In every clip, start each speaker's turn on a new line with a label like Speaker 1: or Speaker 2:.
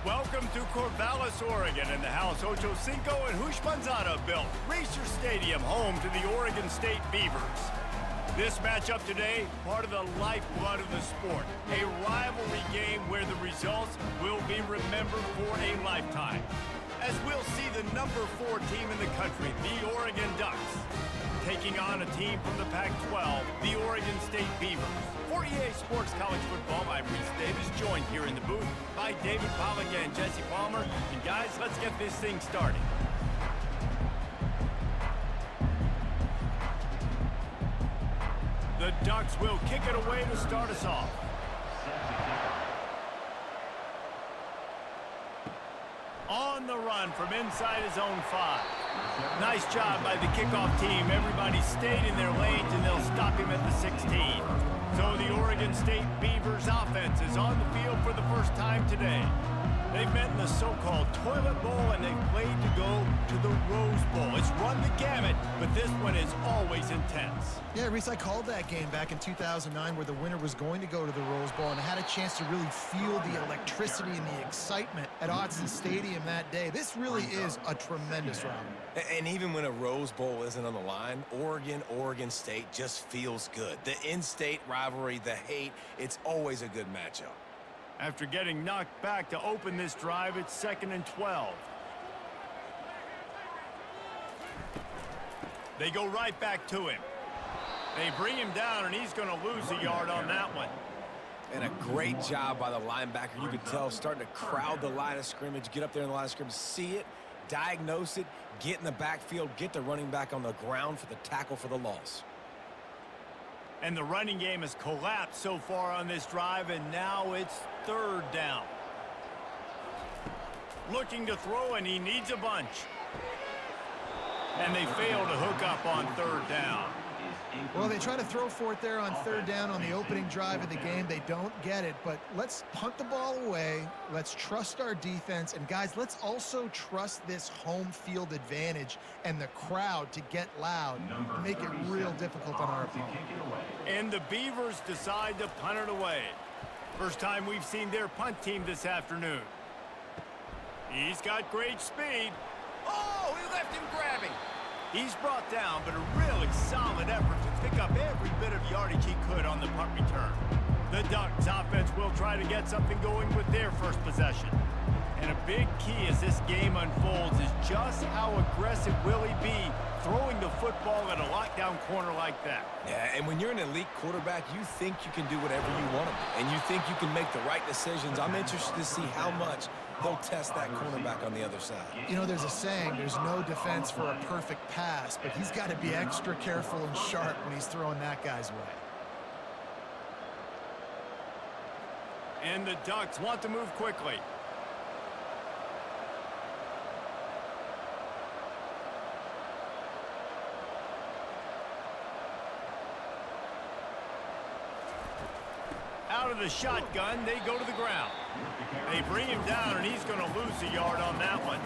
Speaker 1: Welcome to Corvallis, Oregon, in the House Ocho Cinco and Hushmanzada built Reser Stadium, home to the Oregon State Beavers. This matchup today, part of the lifeblood of the sport, a rivalry game where the results will be remembered for a lifetime. As we'll see the number 4 team in the country, the Oregon Ducks, taking on a team from the Pac-12, the Oregon State Beavers. For EA Sports College Football, I'm Reese Davis, joined here in the booth by David Pollack and Jesse Palmer. And guys, let's get this thing started. The Ducks will kick it away to start us off. On the run from inside his own 5. Nice job by the kickoff team. Everybody stayed in their lanes, and they'll stop him at the 16. So the Oregon State Beavers offense is on the field for the first time today. They've met in the so-called Toilet Bowl, and they've played to go to the Rose Bowl. It's run the gamut, but this one is always intense.
Speaker 2: Yeah, Reese, I called that game back in 2009 where the winner was going to go to the Rose Bowl, and I had a chance to really feel the electricity and the excitement at Autzen Stadium that day. This really is a tremendous rivalry.
Speaker 3: And even when a Rose Bowl isn't on the line, Oregon State just feels good. The in-state rivalry, the hate, it's always a good matchup.
Speaker 1: After getting knocked back to open this drive, it's 2nd and 12. They go right back to him. They bring him down, and he's going to lose a yard on that one.
Speaker 3: And a great job by the linebacker. You can tell starting to crowd the line of scrimmage, get up there in the line of scrimmage, see it, diagnose it, get in the backfield, get the running back on the ground for the tackle for the loss.
Speaker 1: And the running game has collapsed so far on this drive, and now it's 3rd down. Looking to throw, and he needs a bunch. And they fail to hook up on 3rd down.
Speaker 2: Well, they try to throw for it there on 3rd down on the opening drive of the game. They don't get it, but let's punt the ball away. Let's trust our defense. And, guys, let's also trust this home field advantage and the crowd to get loud and make it real difficult on our opponent.
Speaker 1: And the Beavers decide to punt it away. First time we've seen their punt team this afternoon. He's got great speed. Oh, he left him grabbing. He's brought down, but a really solid effort to pick up every bit of yardage he could on the punt return. The Ducks offense will try to get something going with their first possession. And a big key as this game unfolds is just how aggressive will he be throwing the football at a lockdown corner like that.
Speaker 3: Yeah, and when you're an elite quarterback, you think you can do whatever you want to do, and you think you can make the right decisions. I'm interested to see how much he'll test that cornerback on the other side.
Speaker 2: You know, there's a saying, there's no defense for a perfect pass, but he's got to be extra careful and sharp when he's throwing that guy's way.
Speaker 1: And the Ducks want to move quickly. Out of the shotgun, they go to the ground. They bring him down, and he's going to lose a yard on that one.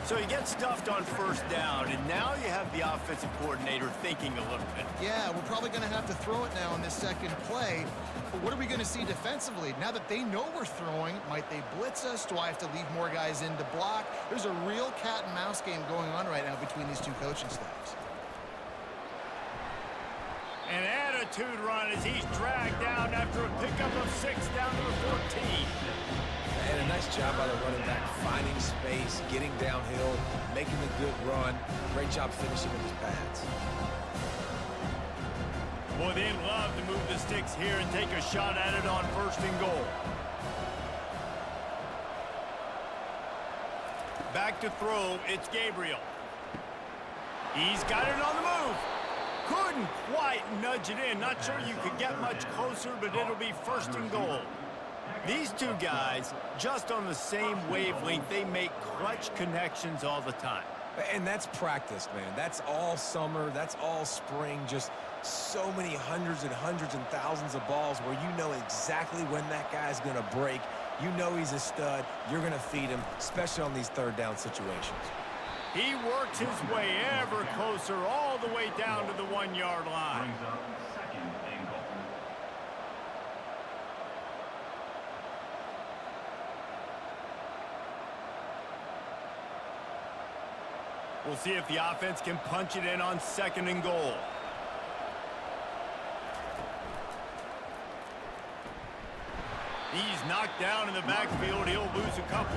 Speaker 1: So he gets stuffed on 1st down, and now you have the offensive coordinator thinking a little bit.
Speaker 2: Yeah, we're probably going to have to throw it now on this 2nd play. But what are we going to see defensively? Now that they know we're throwing, might they blitz us? Do I have to leave more guys in to block? There's a real cat and mouse game going on right now between these two coaching staffs.
Speaker 1: An attitude run as he's dragged down after a pickup of 6 down to the 14.
Speaker 3: And a nice job by the running back, finding space, getting downhill, making a good run. Great job finishing with his pads.
Speaker 1: Boy, they'd love to move the sticks here and take a shot at it on 1st and goal. Back to throw, it's Gabriel. He's got it on the move. Couldn't quite nudge it in. Not sure you could get much closer, but it'll be 1st and goal. These two guys, just on the same wavelength, they make clutch connections all the time.
Speaker 3: And that's practice, man. That's all summer. That's all spring. Just so many hundreds and thousands of balls where you know exactly when that guy's going to break. You know he's a stud. You're going to feed him, especially on these 3rd down situations.
Speaker 1: He works his way ever closer all the way down to the 1-yard line. We'll see if the offense can punch it in on 2nd and goal. He's knocked down in the backfield. He'll lose a couple.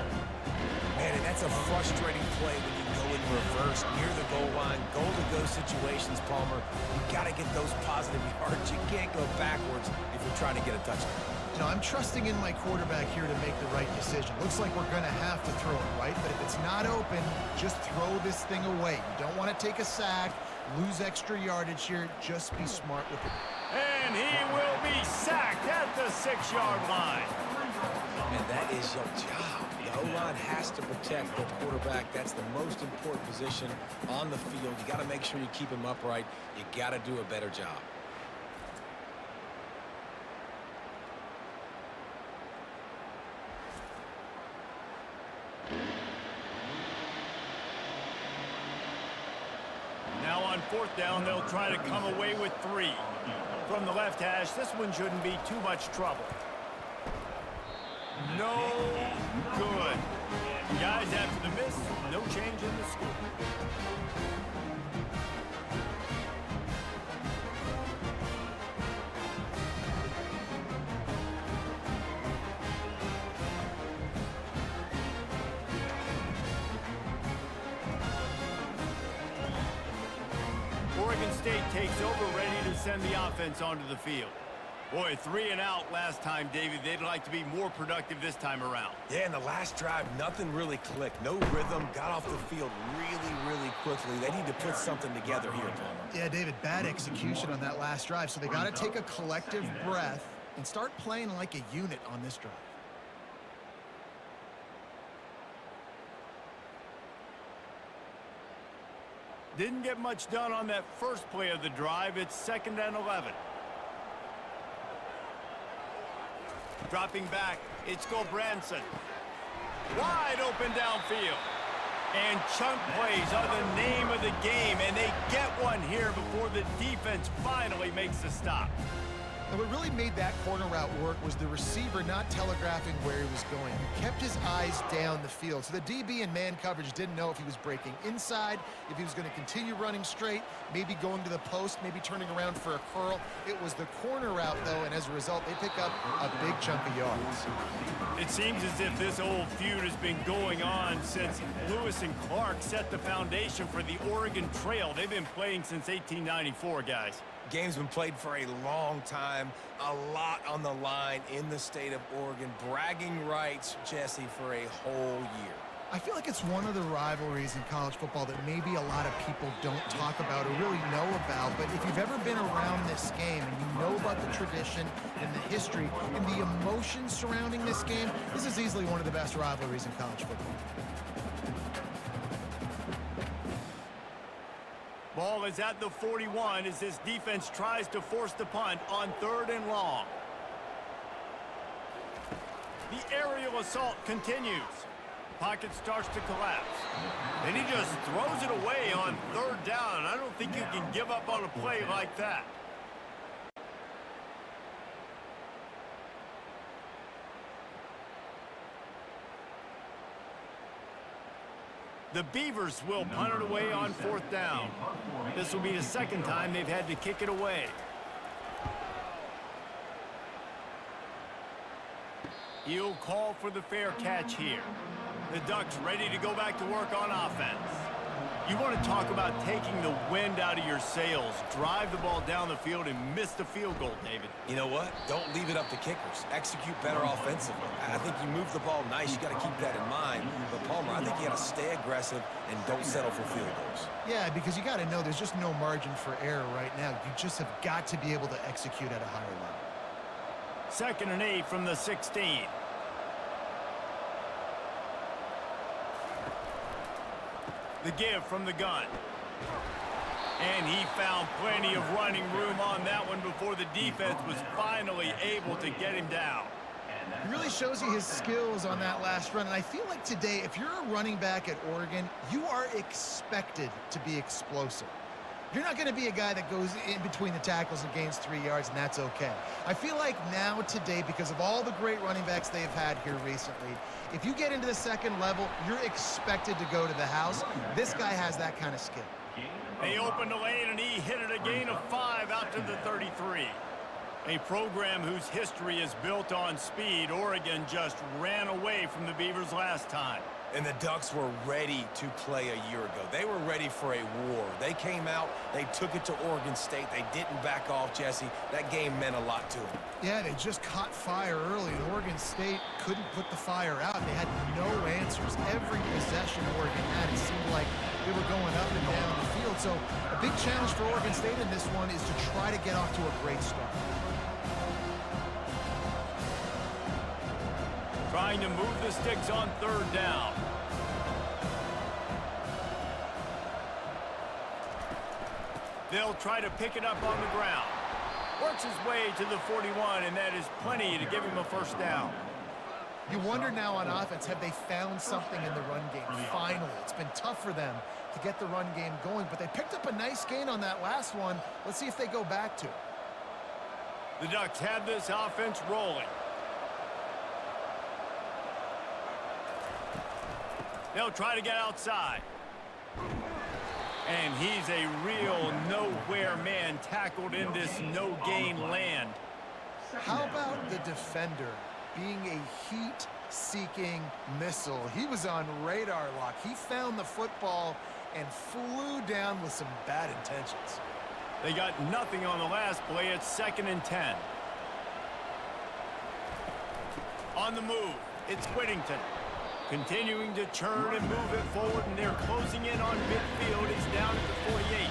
Speaker 3: Man, and that's a frustrating play when you go in reverse near the goal line. Goal-to-go situations, Palmer. You got to get those positive yards. You can't go backwards if you're trying to get a touchdown.
Speaker 2: You know, I'm trusting in my quarterback here to make the right decision. Looks like we're going to have to throw it, right? But if it's not open, just throw this thing away. You don't want to take a sack, lose extra yardage here. Just be smart with it.
Speaker 1: And he will be sacked at the 6-yard line.
Speaker 3: And that is your job. The O-line has to protect the quarterback. That's the most important position on the field. You got to make sure you keep him upright. You got to do a better job.
Speaker 1: Now on 4th down, they'll try to come away with 3. From the left hash, this one shouldn't be too much trouble. No good. Guys, after the miss, no change in the score. Oregon State takes over, ready to send the offense onto the field. Boy, 3 and out last time, David. They'd like to be more productive this time around.
Speaker 3: Yeah, in the last drive, nothing really clicked. No rhythm, got off the field really quickly. They need to put something together here, Palmer.
Speaker 2: Yeah, David, bad execution on that last drive. So they got to take a collective breath and start playing like a unit on this drive.
Speaker 1: Didn't get much done on that first play of the drive. It's 2nd and 11. Dropping back, it's Gulbranson. Wide open downfield. And chunk plays are the name of the game, and they get one here before the defense finally makes the stop.
Speaker 2: And what really made that corner route work was the receiver not telegraphing where he was going. He kept his eyes down the field. So the DB in man coverage didn't know if he was breaking inside, if he was going to continue running straight, maybe going to the post, maybe turning around for a curl. It was the corner route, though, and as a result, they pick up a big chunk of yards.
Speaker 1: It seems as if this old feud has been going on since Lewis and Clark set the foundation for the Oregon Trail. They've been playing since 1894, guys.
Speaker 3: Game's been played for a long time, a lot on the line in the state of Oregon. Bragging rights, Jesse, for a whole year.
Speaker 2: I feel like it's one of the rivalries in college football that maybe a lot of people don't talk about or really know about. But if you've ever been around this game and you know about the tradition and the history and the emotions surrounding this game, this is easily one of the best rivalries in college football.
Speaker 1: Ball is at the 41 as this defense tries to force the punt on 3rd and long. The aerial assault continues. Pocket starts to collapse. And he just throws it away on 3rd down. I don't think you can give up on a play like that. The Beavers will punt it away on 4th down. This will be the 2nd time they've had to kick it away. He'll call for the fair catch here. The Ducks ready to go back to work on offense. You want to talk about taking the wind out of your sails. Drive the ball down the field and miss the field goal, David.
Speaker 3: You know what? Don't leave it up to kickers. Execute better offensively. I think you move the ball nice. You got to keep that in mind. But, Palmer, I think you got to stay aggressive and don't settle for field goals.
Speaker 2: Yeah, because you got to know there's just no margin for error right now. You just have got to be able to execute at a higher level.
Speaker 1: 2nd and 8 from the 16. The give from the gun. And he found plenty of running room on that one before the defense was finally able to get him down.
Speaker 2: He really shows you his skills on that last run. And I feel like today, if you're a running back at Oregon, you are expected to be explosive. You're not going to be a guy that goes in between the tackles and gains 3 yards, and that's okay. I feel like now, today, because of all the great running backs they've had here recently, if you get into the second level, you're expected to go to the house. This guy has that kind of skill.
Speaker 1: They opened the lane, and he hit it a gain of 5 out to the 33. A program whose history is built on speed. Oregon just ran away from the Beavers last time.
Speaker 3: And the Ducks were ready to play a year ago. They were ready for a war. They came out, they took it to Oregon State. They didn't back off, Jesse. That game meant a lot to them.
Speaker 2: Yeah, they just caught fire early, and Oregon State couldn't put the fire out. They had no answers. Every possession Oregon had, it seemed like they were going up and down the field. So a big challenge for Oregon State in this one is to try to get off to a great start.
Speaker 1: Trying to move the sticks on 3rd down. They'll try to pick it up on the ground. Works his way to the 41, and that is plenty to give him a 1st down.
Speaker 2: You wonder now on offense, have they found something in the run game? Finally, it's been tough for them to get the run game going, but they picked up a nice gain on that last one. Let's see if they go back to it.
Speaker 1: The Ducks have this offense rolling. They'll try to get outside. And he's a real nowhere man tackled in this no-gain land.
Speaker 2: How about the defender being a heat-seeking missile? He was on radar lock. He found the football and flew down with some bad intentions.
Speaker 1: They got nothing on the last play. It's 2nd and 10. On the move, it's Whittington. Continuing to churn and move it forward, and they're closing in on midfield. It's down at the 48.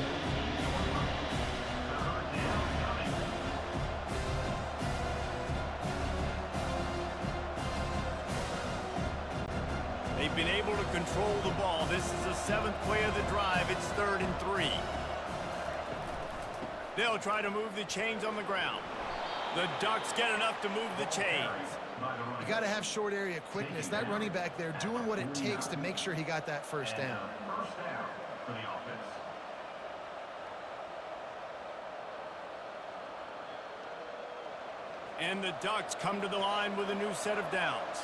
Speaker 1: They've been able to control the ball. This is the 7th play of the drive. It's 3rd and 3. They'll try to move the chains on the ground. The Ducks get enough to move the chains.
Speaker 2: You got to have short area quickness. That running back there doing what it takes to make sure he got that 1st down.
Speaker 1: And the Ducks come to the line with a new set of downs.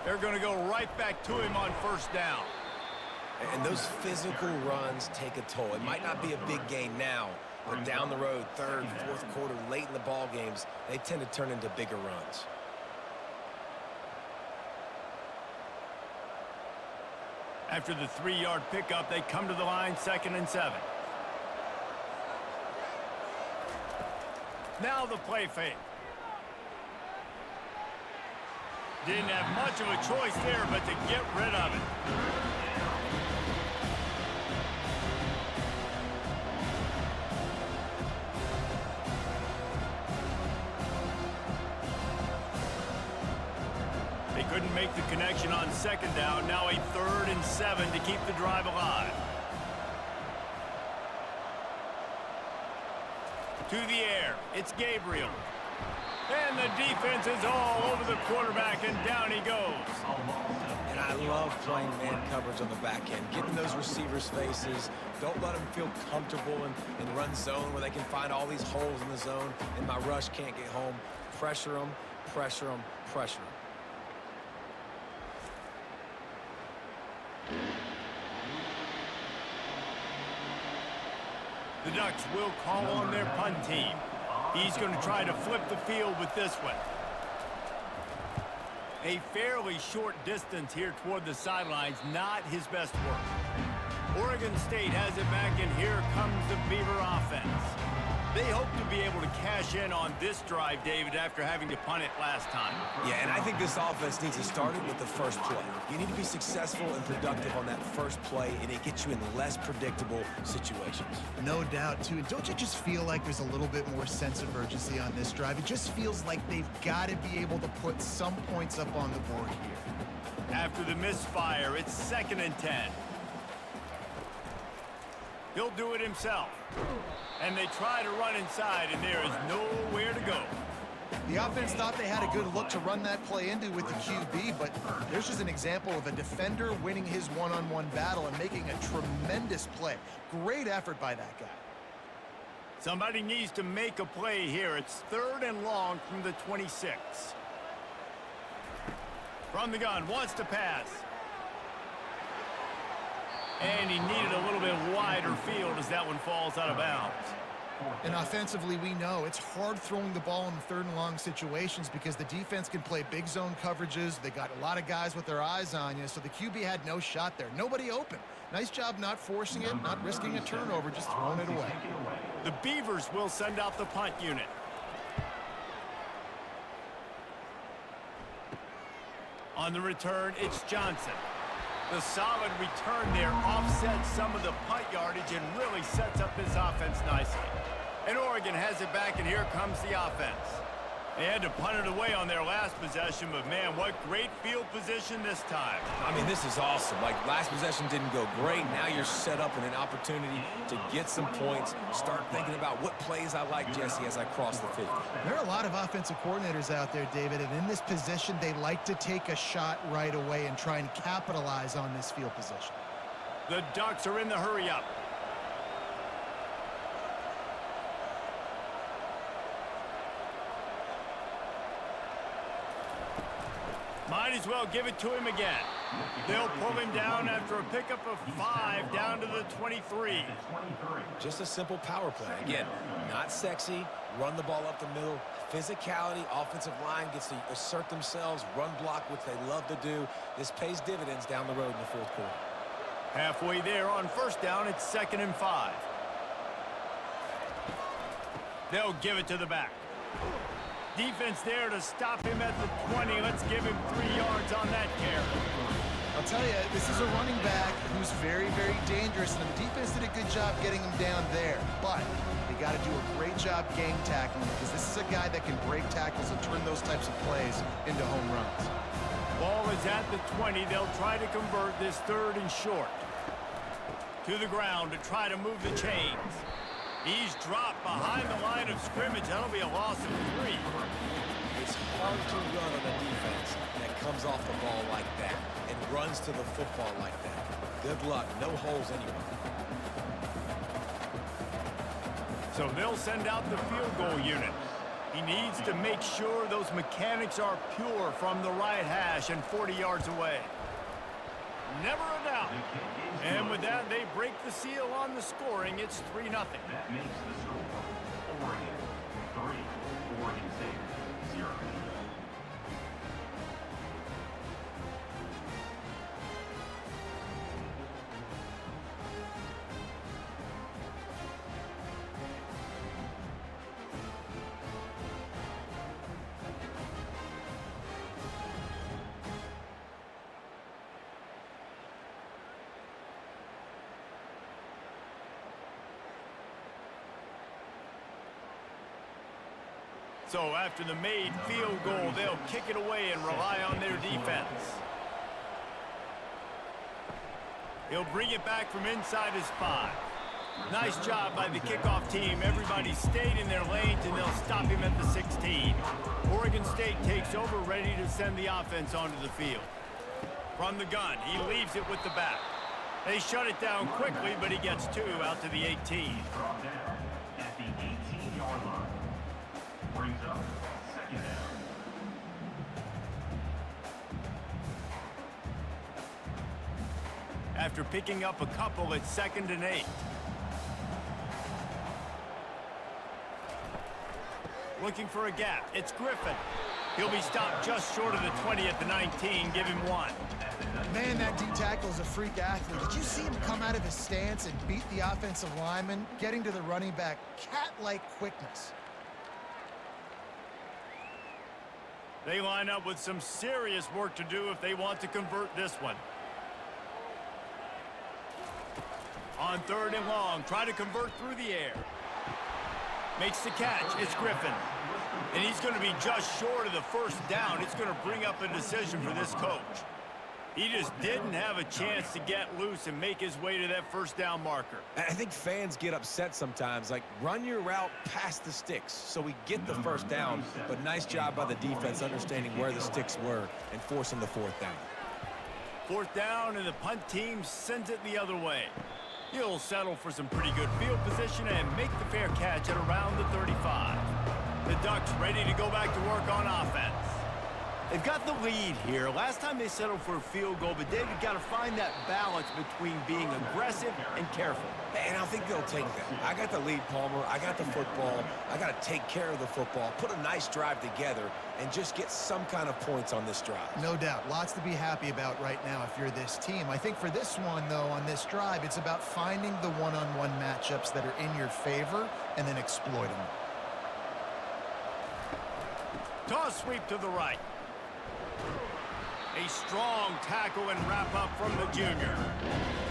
Speaker 1: They're going to go right back to him on 1st down.
Speaker 3: And those physical runs take a toll. It might not be a big gain now, but down the road, 3rd, 4th quarter, late in the ball games, they tend to turn into bigger runs.
Speaker 1: After the 3-yard pickup, they come to the line 2nd and 7. Now the play fake. Didn't have much of a choice there, but to get rid of it. Couldn't make the connection on 2nd down. Now a 3rd and 7 to keep the drive alive. To the air. It's Gabriel. And the defense is all over the quarterback, and down he goes.
Speaker 3: And I love playing man coverage on the back end, getting those receivers' faces. Don't let them feel comfortable in run zone where they can find all these holes in the zone, and my rush can't get home. Pressure them, pressure them, pressure them.
Speaker 1: The Ducks will call on their punt team. He's going to try to flip the field with this one. A fairly short distance here toward the sidelines, not his best work. Oregon State has it back, and here comes the Beaver offense. They hope to be able to cash in on this drive, David, after having to punt it last time.
Speaker 3: Yeah, and I think this offense needs to start it with the first play. You need to be successful and productive on that first play, and it gets you in less predictable situations.
Speaker 2: No doubt, too. And don't you just feel like there's a little bit more sense of urgency on this drive? It just feels like they've got to be able to put some points up on the board here.
Speaker 1: After the misfire, it's 2nd and 10. He'll do it himself. And they try to run inside, and there is nowhere to go.
Speaker 2: The offense thought they had a good look to run that play into with the QB, but there's just an example of a defender winning his one-on-one battle and making a tremendous play. Great effort by that guy.
Speaker 1: Somebody needs to make a play here. It's 3rd and long from the 26. From the gun, wants to pass. And he needed a little bit wider field as that one falls out of bounds.
Speaker 2: And offensively, we know it's hard throwing the ball in the 3rd and long situations because the defense can play big zone coverages. They got a lot of guys with their eyes on you, so the QB had no shot there. Nobody open. Nice job not forcing it, not risking a turnover, just throwing it away.
Speaker 1: The Beavers will send out the punt unit. On the return, it's Johnson. The solid return there offsets some of the punt yardage and really sets up this offense nicely. And Oregon has it back, and here comes the offense. They had to punt it away on their last possession, but man, what great field position this time.
Speaker 3: I mean, this is awesome. Like, last possession didn't go great. Now you're set up in an opportunity to get some points. Start thinking about what plays I like, Jesse, as I cross the 50.
Speaker 2: There are a lot of offensive coordinators out there, David, and in this position, they like to take a shot right away and try and capitalize on this field position.
Speaker 1: The Ducks are in the hurry-up. Might as well give it to him again. They'll pull him down after a pickup of 5 down to the 23.
Speaker 3: Just a simple power play. Again, not sexy, run the ball up the middle. Physicality, offensive line gets to assert themselves, run block, which they love to do. This pays dividends down the road in the 4th quarter.
Speaker 1: Halfway there on 1st down, it's 2nd and 5. They'll give it to the back. Defense there to stop him at the 20. Let's give him 3 yards on that carry.
Speaker 2: I'll tell you, this is a running back who's very, very dangerous, and the defense did a good job getting him down there. But they got to do a great job game tackling because this is a guy that can break tackles and turn those types of plays into home runs.
Speaker 1: Ball is at the 20. They'll try to convert this 3rd and short. To the ground to try to move the chains. He's dropped behind the line of scrimmage. That'll be a loss of 3.
Speaker 3: It's hard to run on a defense that comes off the ball like that and runs to the football like that. Good luck. No holes anywhere.
Speaker 1: So they'll send out the field goal unit. He needs to make sure those mechanics are pure from the right hash and 40 yards away. Never a doubt. And with that, they break the seal on the scoring. It's 3-0.
Speaker 4: That makes the score Oregon 3, Oregon State 0.
Speaker 1: So after the made field goal, they'll kick it away and rely on their defense. He'll bring it back from inside his 5. Nice job by the kickoff team. Everybody stayed in their lanes, and they'll stop him at the 16. Oregon State takes over, ready to send the offense onto the field. From the gun, he leaves it with the back. They shut it down quickly, but he gets 2 out to the 18.
Speaker 4: Brought down at the 18-yard line. Brings up 2nd down.
Speaker 1: After picking up a couple, it's 2nd and 8. Looking for a gap. It's Griffin. He'll be stopped just short of the 20 at the 19. Give him 1.
Speaker 2: Man, that D tackle is a freak athlete. Did you see him come out of his stance and beat the offensive lineman, getting to the running back? Cat-like quickness.
Speaker 1: They line up with some serious work to do if they want to convert this one. On 3rd and long, try to convert through the air. Makes the catch. It's Griffin. And he's going to be just short of the 1st down. It's going to bring up a decision for this coach. He just didn't have a chance to get loose and make his way to that first down marker.
Speaker 3: I think fans get upset sometimes, like run your route past the sticks so we get the first down, but nice job by the defense understanding where the sticks were and forcing the fourth down.
Speaker 1: Fourth down, and the punt team sends it the other way. He'll settle for some pretty good field position and make the fair catch at around the 35. The Ducks ready to go back to work on offense. They've got the lead here. Last time they settled for a field goal, but David got to find that balance between being aggressive and careful.
Speaker 3: And I think they'll take that. I got the lead, Palmer. I got the football. I got to take care of the football, put a nice drive together, and just get some kind of points on this drive.
Speaker 2: No doubt. Lots to be happy about right now if you're this team. I think for this one, though, on this drive, it's about finding the one-on-one matchups that are in your favor and then exploiting them.
Speaker 1: Toss sweep to the right. A strong tackle and wrap up from the junior.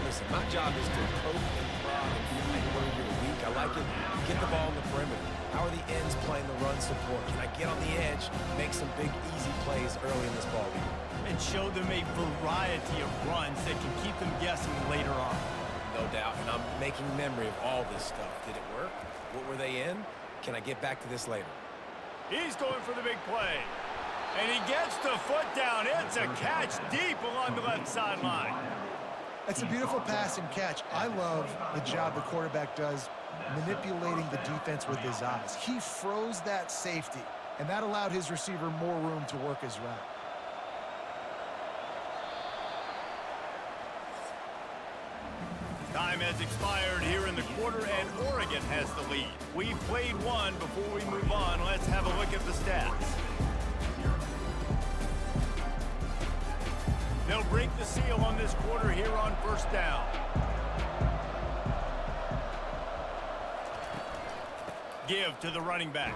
Speaker 3: Listen, my job is to poke and prod and find where you're weak. I like it. Get the ball in the perimeter. How are the ends playing the run support? Can I get on the edge, make some big, easy plays early in this ballgame?
Speaker 1: And show them a variety of runs that can keep them guessing later on.
Speaker 3: No doubt, and I'm making memory of all this stuff. Did it work? What were they in? Can I get back to this later?
Speaker 1: He's going for the big play. And he gets the foot down. It's a catch deep along the left sideline.
Speaker 2: That's a beautiful pass and catch. I love the job the quarterback does manipulating the defense with his eyes. He froze that safety, and that allowed his receiver more room to work his route.
Speaker 1: Time has expired here in the quarter, and Oregon has the lead. We've played one. Before we move on, let's have a look at the stats. They'll break the seal on this quarter here on first down. Give to the running back.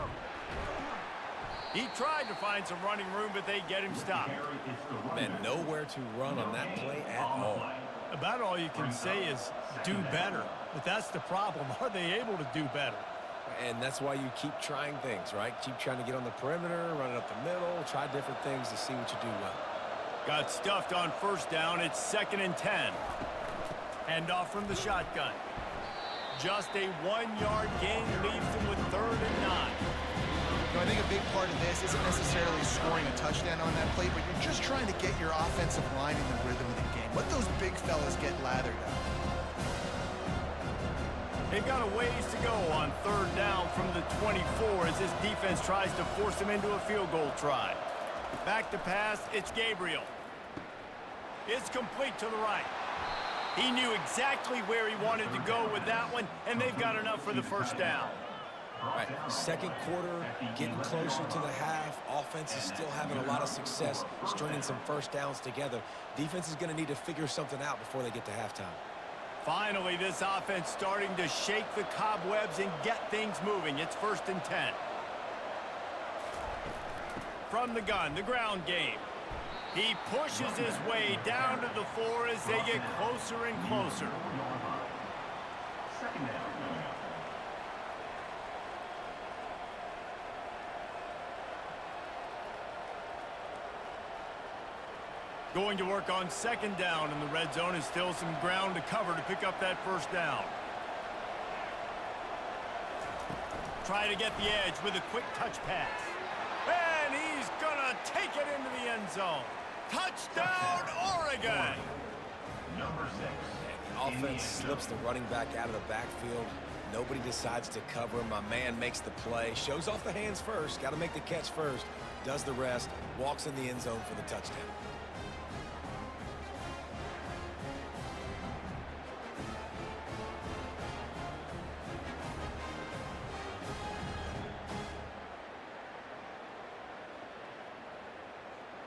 Speaker 1: He tried to find some running room, but they get him stopped.
Speaker 3: Man, nowhere to run on that play at all.
Speaker 1: About all you can say is do better. But that's the problem. Are they able to do better?
Speaker 3: And that's why you keep trying things, right? Keep trying to get on the perimeter, run it up the middle, try different things to see what you do well.
Speaker 1: Got stuffed on first down. It's 2nd and 10. Hand off from the shotgun. Just a 1-yard gain leaves them with 3rd and 9.
Speaker 2: I think a big part of this isn't necessarily scoring a touchdown on that play, but you're just trying to get your offensive line in the rhythm of the game. Let those big fellas get lathered up.
Speaker 1: They've got a ways to go on 3rd down from the 24 as this defense tries to force them into a field goal try. Back to pass, it's Gabriel. It's complete to the right. He knew exactly where he wanted to go with that one, and they've got enough for the first down.
Speaker 3: All right, second quarter, getting closer to the half. Offense is still having a lot of success stringing some first downs together. Defense is going to need to figure something out before they get to halftime.
Speaker 1: Finally, this offense starting to shake the cobwebs and get things moving. It's 1st and 10. From the gun, the ground game. He pushes his way down to the 4 as they get closer and closer.
Speaker 4: Second down.
Speaker 1: Going to work on 2nd down in the red zone, and still some ground to cover to pick up that first down. Try to get the edge with a quick touch pass. And he's gonna take it into the end zone. Touchdown, Oregon!
Speaker 4: Number 6.
Speaker 3: And the offense slips the running back out of the backfield. Nobody decides to cover him. My man makes the play. Shows off the hands first. Got to make the catch first. Does the rest. Walks in the end zone for the touchdown.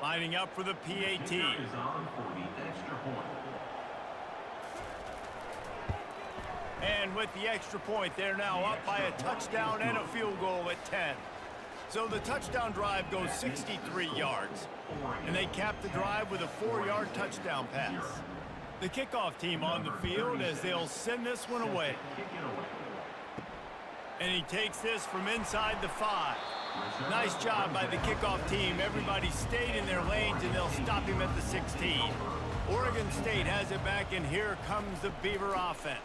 Speaker 1: Lining up for the PAT.
Speaker 4: Is on for the extra point.
Speaker 1: And with the extra point, they're now up by a touchdown and a field goal at 10. So the touchdown drive goes 63 yards. And they cap the drive with a 4-yard touchdown pass. The kickoff team on the field as they'll send this one away. And he takes this from inside the 5. Nice job by the kickoff team. Everybody stayed in their lanes, and they'll stop him at the 16. Oregon State has it back, and here comes the Beaver offense.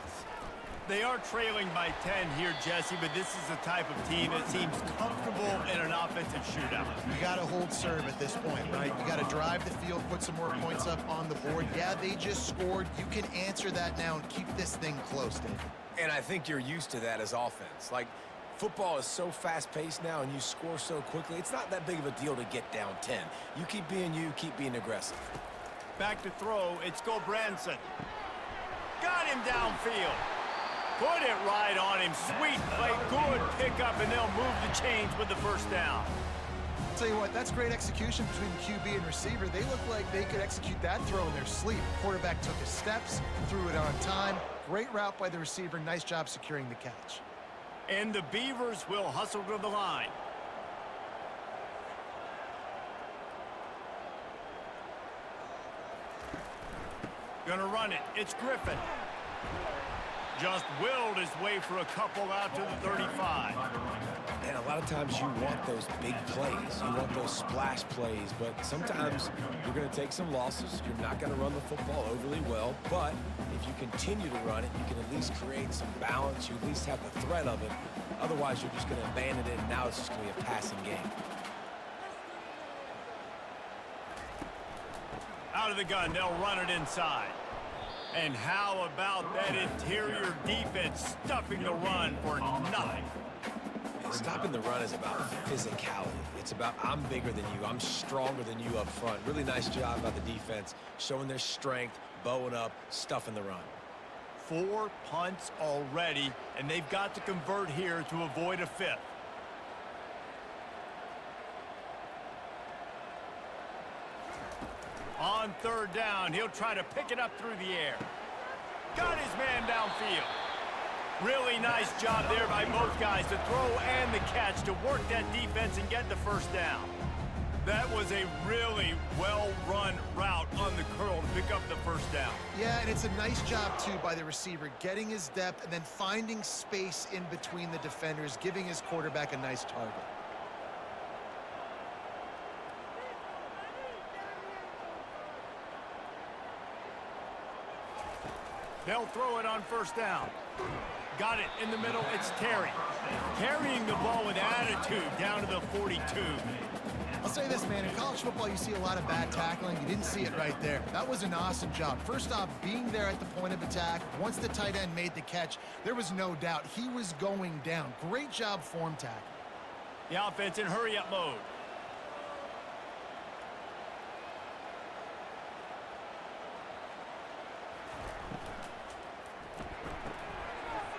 Speaker 1: They are trailing by 10 here, Jesse, but this is the type of team that seems comfortable in an offensive shootout.
Speaker 2: You got to hold serve at this point, right? You got to drive the field, put some more points up on the board. Yeah, they just scored. You can answer that now and keep this thing close, Dave.
Speaker 3: And I think you're used to that as offense. Like, football is so fast-paced now, and you score so quickly, it's not that big of a deal to get down 10. You keep being aggressive.
Speaker 1: Back to throw, it's Gulbranson. Got him downfield. Put it right on him. Sweet play, good pickup, and they'll move the chains with the first down.
Speaker 2: I'll tell you what, that's great execution between the QB and receiver. They look like they could execute that throw in their sleep. Quarterback took his steps, threw it on time. Great route by the receiver. Nice job securing the catch.
Speaker 1: And the Beavers will hustle to the line. Gonna run it. It's Griffin. Just willed his way for a couple out to the 35.
Speaker 3: And a lot of times you want those big plays. You want those splash plays. But sometimes you're going to take some losses. You're not going to run the football overly well. But if you continue to run it, you can at least create some balance. You at least have the threat of it. Otherwise, you're just going to abandon it, and now it's just going to be a passing game.
Speaker 1: Out of the gun, they'll run it inside. And how about that interior defense stuffing the run for nothing?
Speaker 3: And stopping the run is about physicality. It's about I'm bigger than you. I'm stronger than you up front. Really nice job by the defense, showing their strength, bowing up, stuffing the run.
Speaker 1: 4 punts already, and they've got to convert here to avoid a fifth. On third down, he'll try to pick it up through the air. Got his man downfield. Really nice job there by both guys, the throw and the catch, to work that defense and get the first down. That was a really well-run route on the curl to pick up the first down.
Speaker 2: Yeah, and it's a nice job, too, by the receiver, getting his depth and then finding space in between the defenders, giving his quarterback a nice target.
Speaker 1: They'll throw it on first down. Got it in the middle. It's Terry. Carrying the ball with attitude down to the 42.
Speaker 2: I'll say this, man. In college football, you see a lot of bad tackling. You didn't see it right there. That was an awesome job. First off, being there at the point of attack. Once the tight end made the catch, there was no doubt he was going down. Great job form tackle.
Speaker 1: The offense in hurry-up mode.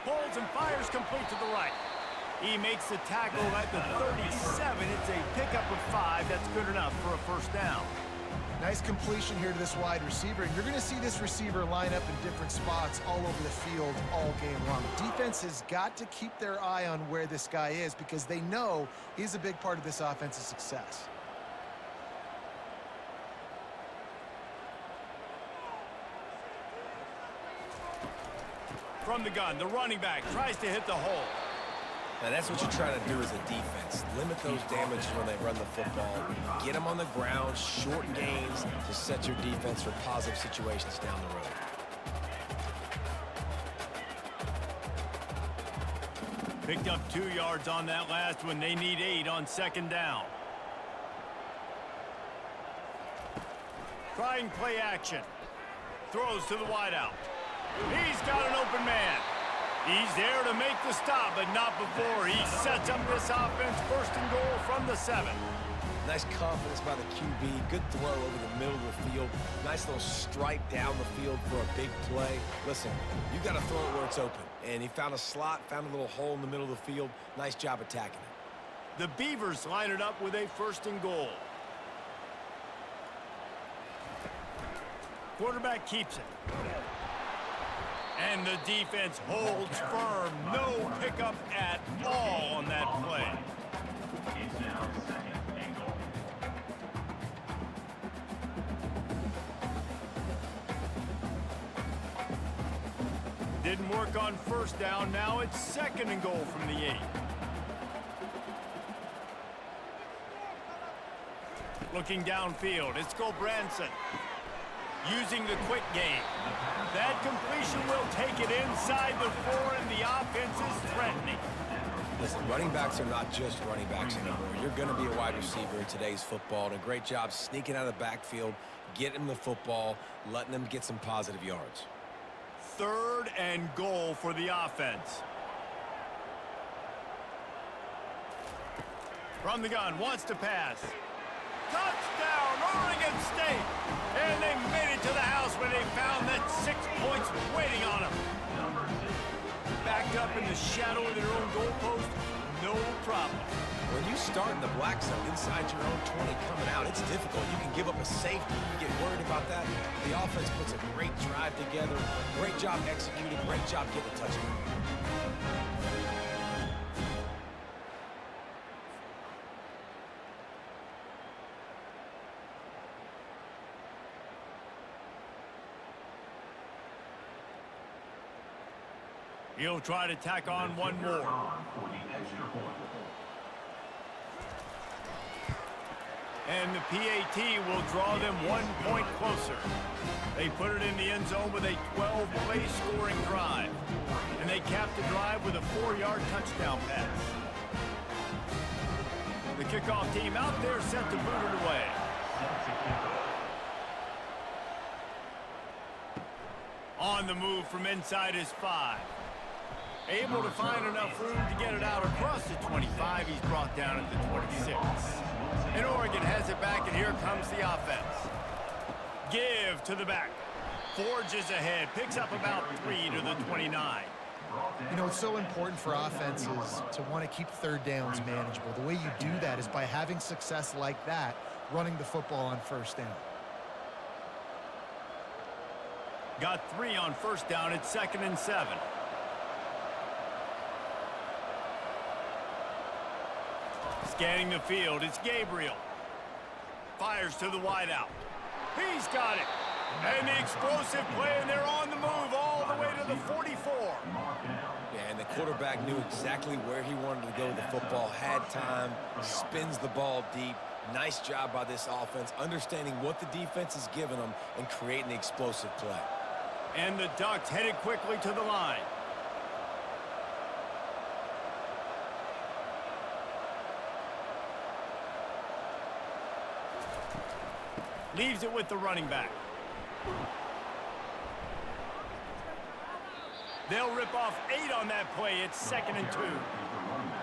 Speaker 1: Pulls and fires complete to the right. He makes the tackle at the 37. It's a pickup of 5. That's good enough for a first down.
Speaker 2: Nice completion here to this wide receiver. And you're going to see this receiver line up in different spots all over the field all game long. Defense has got to keep their eye on where this guy is because they know he's a big part of this offense's success.
Speaker 1: From the gun, the running back tries to hit the hole.
Speaker 3: Now that's what you're trying to do as a defense. Limit those damages when they run the football. Get them on the ground, short gains to set your defense for positive situations down the road.
Speaker 1: Picked up 2 yards on that last one. They need 8 on second down. Trying play action. Throws to the wideout. He's got an open man. He's there to make the stop, but not before he sets up this offense. First and goal from the 7.
Speaker 3: Nice confidence by the QB. Good throw over the middle of the field. Nice little stripe down the field for a big play. Listen, you got to throw it where it's open. And he found a slot, found a little hole in the middle of the field. Nice job attacking it.
Speaker 1: The Beavers line it up with a first and goal. Quarterback keeps it. And the defense holds firm. No pickup at all on that play.
Speaker 4: It's now second and goal.
Speaker 1: Didn't work on first down. Now it's second and goal from the 8. Looking downfield, it's Gulbranson. Using the quick game. That completion will take it inside the 4, and the offense is threatening.
Speaker 3: Listen, running backs are not just running backs anymore. You're going to be a wide receiver in today's football, and a great job sneaking out of the backfield, getting them the football, letting them get some positive yards.
Speaker 1: 3rd and goal for the offense. From the gun, wants to pass. Touchdown, Oregon State! And they made it to the house where they found that 6 points waiting on them. Backed up in the shadow of their own goalpost, no problem.
Speaker 3: When you start in the black zone inside your own 20 coming out, it's difficult. You can give up a safety. You get worried about that. The offense puts a great drive together. Great job executing. Great job getting a touchdown.
Speaker 1: He'll try to tack on one more. And the PAT will draw them 1 point closer. They put it in the end zone with a 12-play scoring drive. And they capped the drive with a 4-yard touchdown pass. The kickoff team out there set to boot it away. On the move from inside his 5. Able to find enough room to get it out across the 25. He's brought down at the 26. And Oregon has it back, and here comes the offense. Give to the back. Forges ahead. Picks up about 3 to the 29.
Speaker 2: You know, it's so important for offenses to want to keep 3rd downs manageable. The way you do that is by having success like that, running the football on 1st down.
Speaker 1: Got 3 on 1st down. It's 2nd and 7. Scanning the field, it's Gabriel. Fires to the wideout. He's got it. And the explosive play, and they're on the move all the way to the 44.
Speaker 3: Yeah, and the quarterback knew exactly where he wanted to go with the football, had time, spins the ball deep. Nice job by this offense, understanding what the defense is giving them and creating the explosive play.
Speaker 1: And the Ducks headed quickly to the line. Leaves it with the running back. They'll rip off 8 on that play. It's 2nd and 2.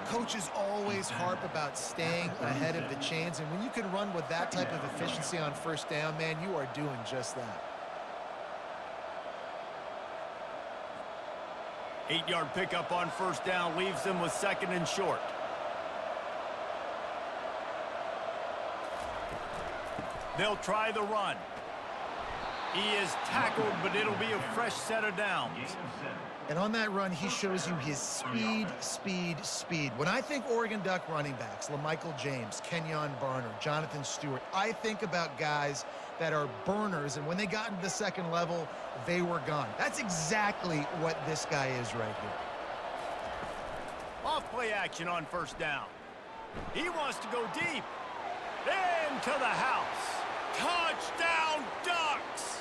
Speaker 2: Coaches always harp about staying ahead of the chains, and when you can run with that type of efficiency on 1st down, man, you are doing just that.
Speaker 1: 8-yard pickup on 1st down leaves them with 2nd and short. They'll try the run. He is tackled, but it'll be a fresh set of downs.
Speaker 2: And on that run, he shows you his speed, speed, speed. When I think Oregon Duck running backs, LaMichael James, Kenyon Barner, Jonathan Stewart, I think about guys that are burners, and when they got into the 2nd level, they were gone. That's exactly what this guy is right here.
Speaker 1: Off play action on 1st down. He wants to go deep. Into the house. Touchdown, Ducks!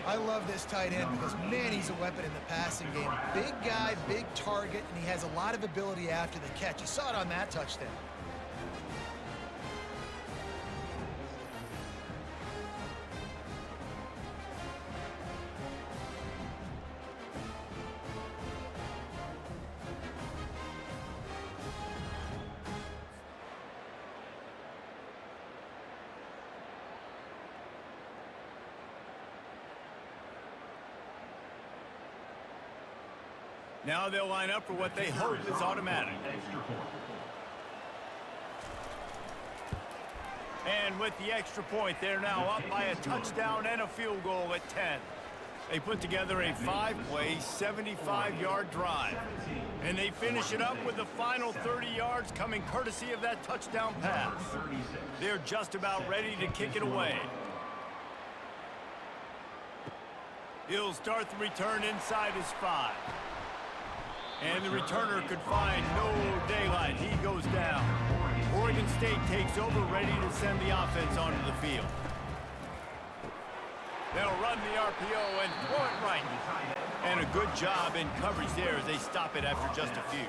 Speaker 2: I love this tight end because, man, he's a weapon in the passing game. Big guy, big target, and he has a lot of ability after the catch. You saw it on that touchdown.
Speaker 1: Now they'll line up for what they hope is automatic. And with the extra point, they're now up by a touchdown and a field goal at 10. They put together a 5-play, 75-yard drive. And they finish it up with the final 30 yards coming courtesy of that touchdown pass. They're just about ready to kick it away. He'll start the return inside his 5. And the returner could find no daylight. He goes down. Oregon State takes over, ready to send the offense onto the field. They'll run the RPO and throw it right. And a good job in coverage there as they stop it after just a few.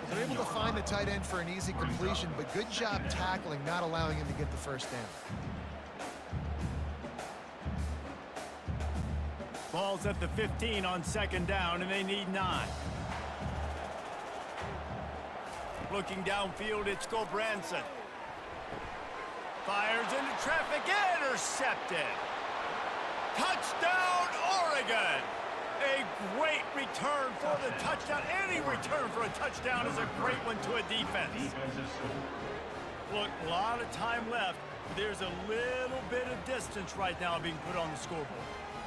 Speaker 2: They're able to find the tight end for an easy completion, but good job tackling, not allowing him to get the first down.
Speaker 1: Ball's at the 15 on second down, and they need 9. Looking downfield, it's Gulbranson. Fires into traffic, intercepted. Touchdown, Oregon! A great return for the touchdown. Any return for a touchdown is a great one to a defense. Look, a lot of time left. There's a little bit of distance right now being put on the scoreboard.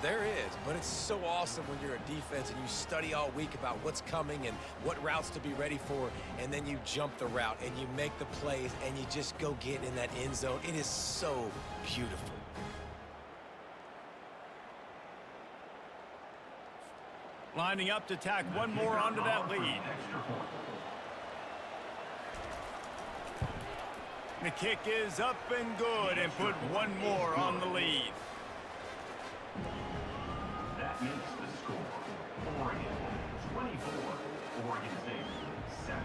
Speaker 3: There is, but it's so awesome when you're a defense and you study all week about what's coming and what routes to be ready for, and then you jump the route and you make the plays and you just go get in that end zone. It is so beautiful.
Speaker 1: Lining up to tack one more onto that lead. The kick is up and good and put one more on the lead.
Speaker 4: That makes the score. Oregon 24, Oregon State 7.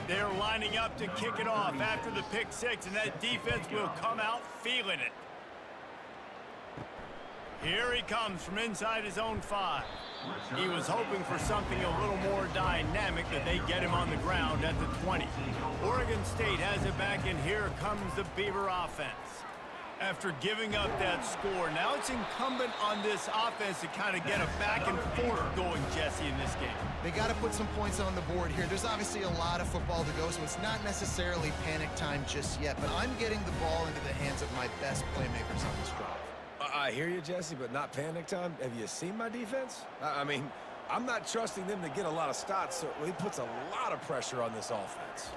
Speaker 1: They're lining up to kick it off after the pick six, and that defense will come out feeling it. Here he comes from inside his own 5. He was hoping for something a little more dynamic, that they get him on the ground at the 20. Oregon State has it back, and here comes the Beaver offense. After giving up that score, now it's incumbent on this offense to kind of get a back and forth going, Jesse, in this game.
Speaker 2: They got to put some points on the board here. There's obviously a lot of football to go, so it's not necessarily panic time just yet, but I'm getting the ball into the hands of my best playmakers on this drive.
Speaker 3: I hear you, Jesse, but not panic time. Have you seen my defense? I mean, I'm not trusting them to get a lot of stops, so he puts a lot of pressure on this offense.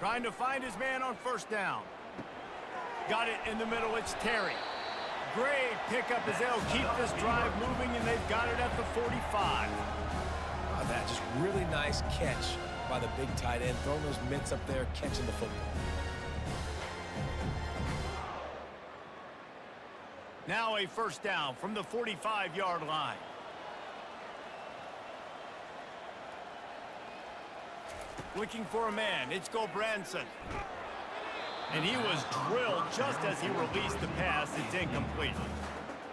Speaker 1: Trying to find his man on first down. Got it in the middle, it's Terry. Great pickup as they'll keep this drive moving, and they've got it at the 45.
Speaker 3: Oh, that just really nice catch by the big tight end, throwing those mitts up there, catching the football.
Speaker 1: Now a first down from the 45-yard line. Looking for a man, it's Gulbranson. And he was drilled just as he released the pass. It's incomplete.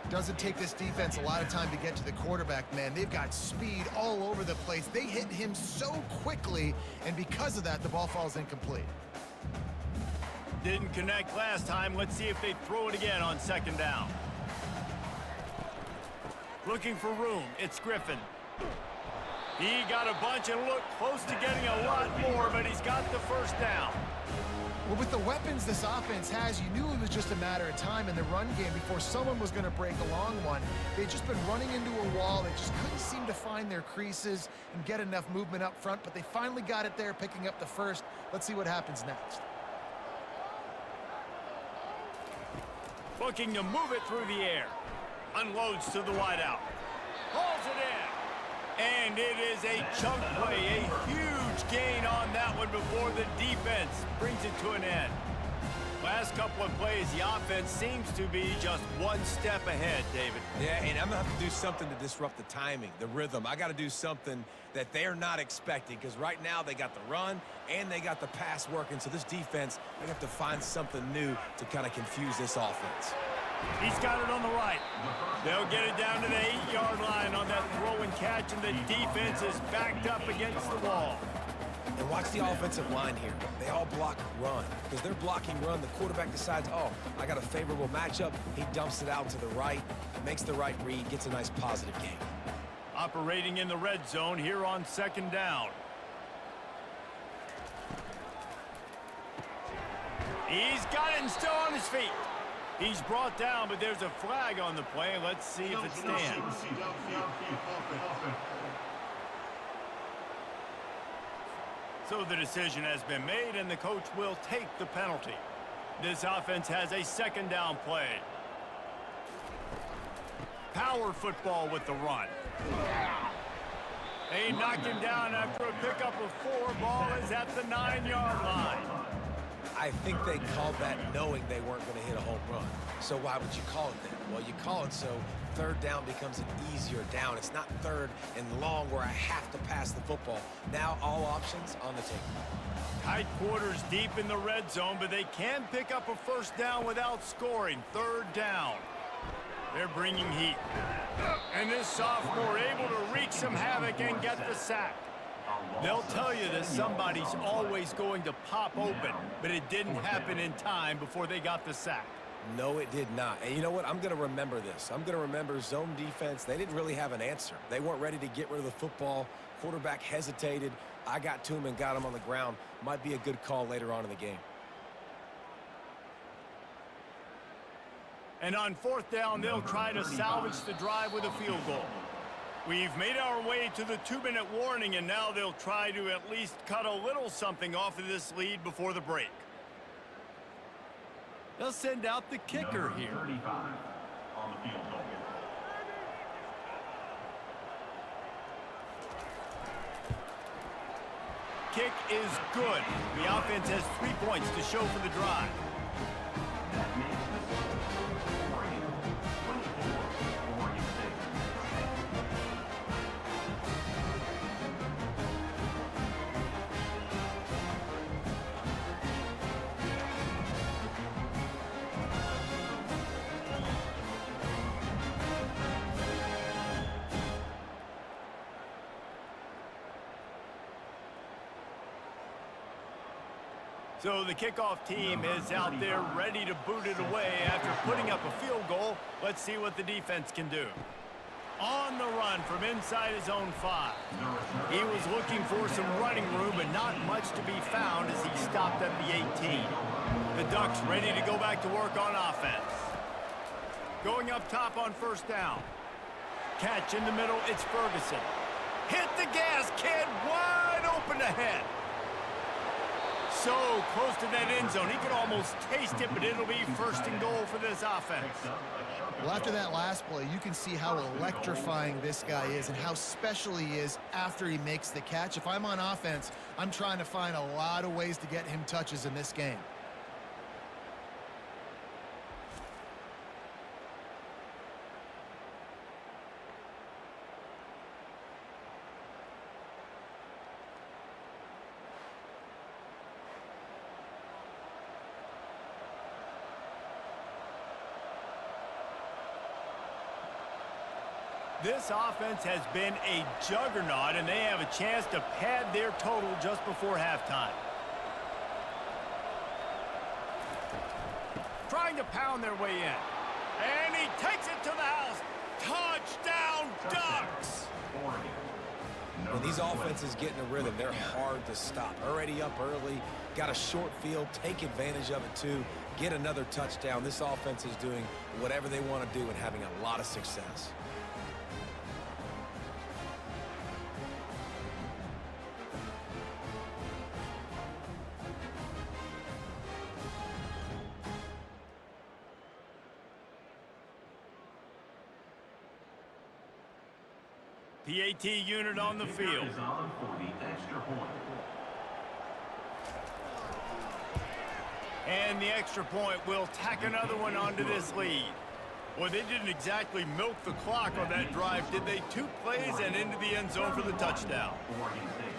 Speaker 2: Doesn't take this defense a lot of time to get to the quarterback, man. They've got speed all over the place. They hit him so quickly, and because of that, the ball falls incomplete.
Speaker 1: Didn't connect last time. Let's see if they throw it again on second down. Looking for room. It's Griffin. He got a bunch and looked close to getting a lot more, but he's got the first down.
Speaker 2: Well, with the weapons this offense has, you knew it was just a matter of time in the run game before someone was going to break a long one. They'd just been running into a wall. They just couldn't seem to find their creases and get enough movement up front, but they finally got it there, picking up the first. Let's see what happens next.
Speaker 1: Looking to move it through the air. Unloads to the wideout. Hauls it in. And it is a chunk play, a huge gain on that one before the defense brings it to an end. Last couple of plays, the offense seems to be just one step ahead, David.
Speaker 3: Yeah, and I'm going to have to do something to disrupt the timing, the rhythm. I got to do something that they're not expecting, because right now they got the run and they got the pass working. So this defense, they have to find something new to kind of confuse this offense.
Speaker 1: He's got it on the right. They'll get it down to the 8-yard line on that throw and catch, and the defense is backed up against the wall.
Speaker 3: And watch the offensive line here. They all block run. Because they're blocking run, the quarterback decides, oh, I got a favorable matchup. He dumps it out to the right, makes the right read, gets a nice positive gain.
Speaker 1: Operating in the red zone here on second down. He's got it and still on his feet. He's brought down, but there's a flag on the play. Let's see if it stands. So the decision has been made, and the coach will take the penalty. This offense has a second down play. Power football with the run. They knocked him down after a pickup of 4. Ball is at the 9-yard line.
Speaker 3: I think they called that knowing they weren't going to hit a home run. So why would you call it that? Well, you call it so third down becomes an easier down. It's not third and long where I have to pass the football. Now all options on the table.
Speaker 1: Tight quarters deep in the red zone, but they can pick up a first down without scoring. Third down. They're bringing heat. And this sophomore able to wreak some havoc and get the sack. They'll tell you that somebody's always going to pop open, but it didn't happen in time before they got the sack.
Speaker 3: No, it did not. And you know what? I'm going to remember this. I'm going to remember zone defense. They didn't really have an answer. They weren't ready to get rid of the football. Quarterback hesitated. I got to him and got him on the ground. Might be a good call later on in the game.
Speaker 1: And on fourth down, they'll try to salvage the drive with a field goal. We've made our way to the 2-minute warning, and now they'll try to at least cut a little something off of this lead before the break. They'll send out the kicker here.
Speaker 4: 35 on the field goal.
Speaker 1: Kick is good. The offense has 3 points to show for the drive.
Speaker 4: That makes the score Oregon 24, Oregon State.
Speaker 1: So the kickoff team is out there ready to boot it away after putting up a field goal. Let's see what the defense can do. On the run from inside his own 5. He was looking for some running room, but not much to be found as he stopped at the 18. The Ducks ready to go back to work on offense. Going up top on first down. Catch in the middle, it's Ferguson. Hit the gas, kid, wide open ahead. So close to that end zone. He could almost taste it, but it'll be first and goal for this offense.
Speaker 2: Well, after that last play, you can see how electrifying this guy is and how special he is after he makes the catch. If I'm on offense, I'm trying to find a lot of ways to get him touches in this game.
Speaker 1: This offense has been a juggernaut, and they have a chance to pad their total just before halftime. Trying to pound their way in. And he takes it to the house. Touchdown, Ducks!
Speaker 3: When these offenses get in a rhythm, they're hard to stop. Already up early, got a short field, take advantage of it too, get another touchdown. This offense is doing whatever they want to do and having a lot of success.
Speaker 1: PAT unit on the field.
Speaker 4: Is on for the extra point.
Speaker 1: And the extra point will tack another one onto this lead. Well, they didn't exactly milk the clock on that drive, did they? 2 plays and into the end zone for the touchdown.
Speaker 4: Oregon State,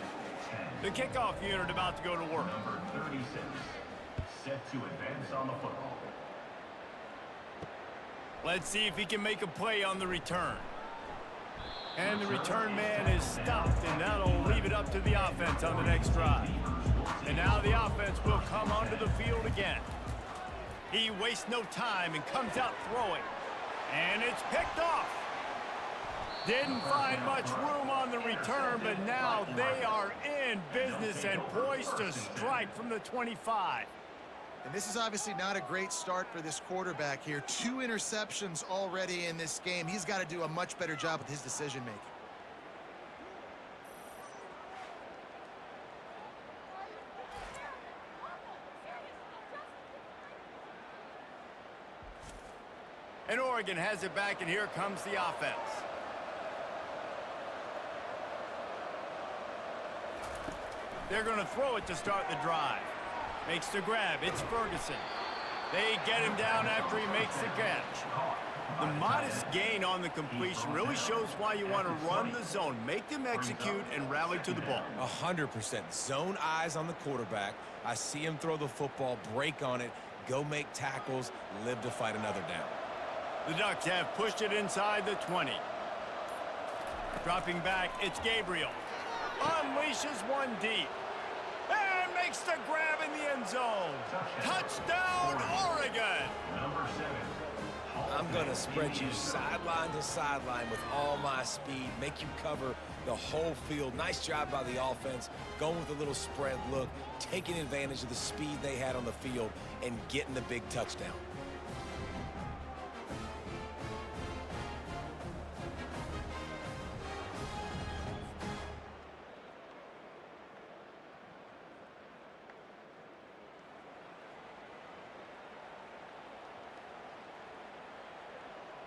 Speaker 4: 10.
Speaker 1: The kickoff unit about to go to work.
Speaker 4: Number 36, set to advance on the football.
Speaker 1: Let's see if he can make a play on the return. And the return man is stopped, and that'll leave it up to the offense on the next drive. And now the offense will come onto the field again. He wastes no time and comes out throwing. And it's picked off. Didn't find much room on the return, but now they are in business and poised to strike from the 25.
Speaker 2: And this is obviously not a great start for this quarterback here. 2 interceptions already in this game. He's got to do a much better job with his decision-making.
Speaker 1: And Oregon has it back, and here comes the offense. They're going to throw it to start the drive. Makes the grab. It's Ferguson. They get him down after he makes the catch. The modest gain on the completion really shows why you want to run the zone. Make them execute and rally to the ball.
Speaker 3: 100%. Zone eyes on the quarterback. I see him throw the football, break on it, go make tackles, live to fight another down.
Speaker 1: The Ducks have pushed it inside the 20. Dropping back, it's Gabriel. Unleashes one deep. And makes the grab in the end zone. Touchdown, Oregon!
Speaker 4: Number 7.
Speaker 3: I'm going to spread you sideline to sideline with all my speed, make you cover the whole field. Nice job by the offense, going with a little spread look, taking advantage of the speed they had on the field, and getting the big touchdown.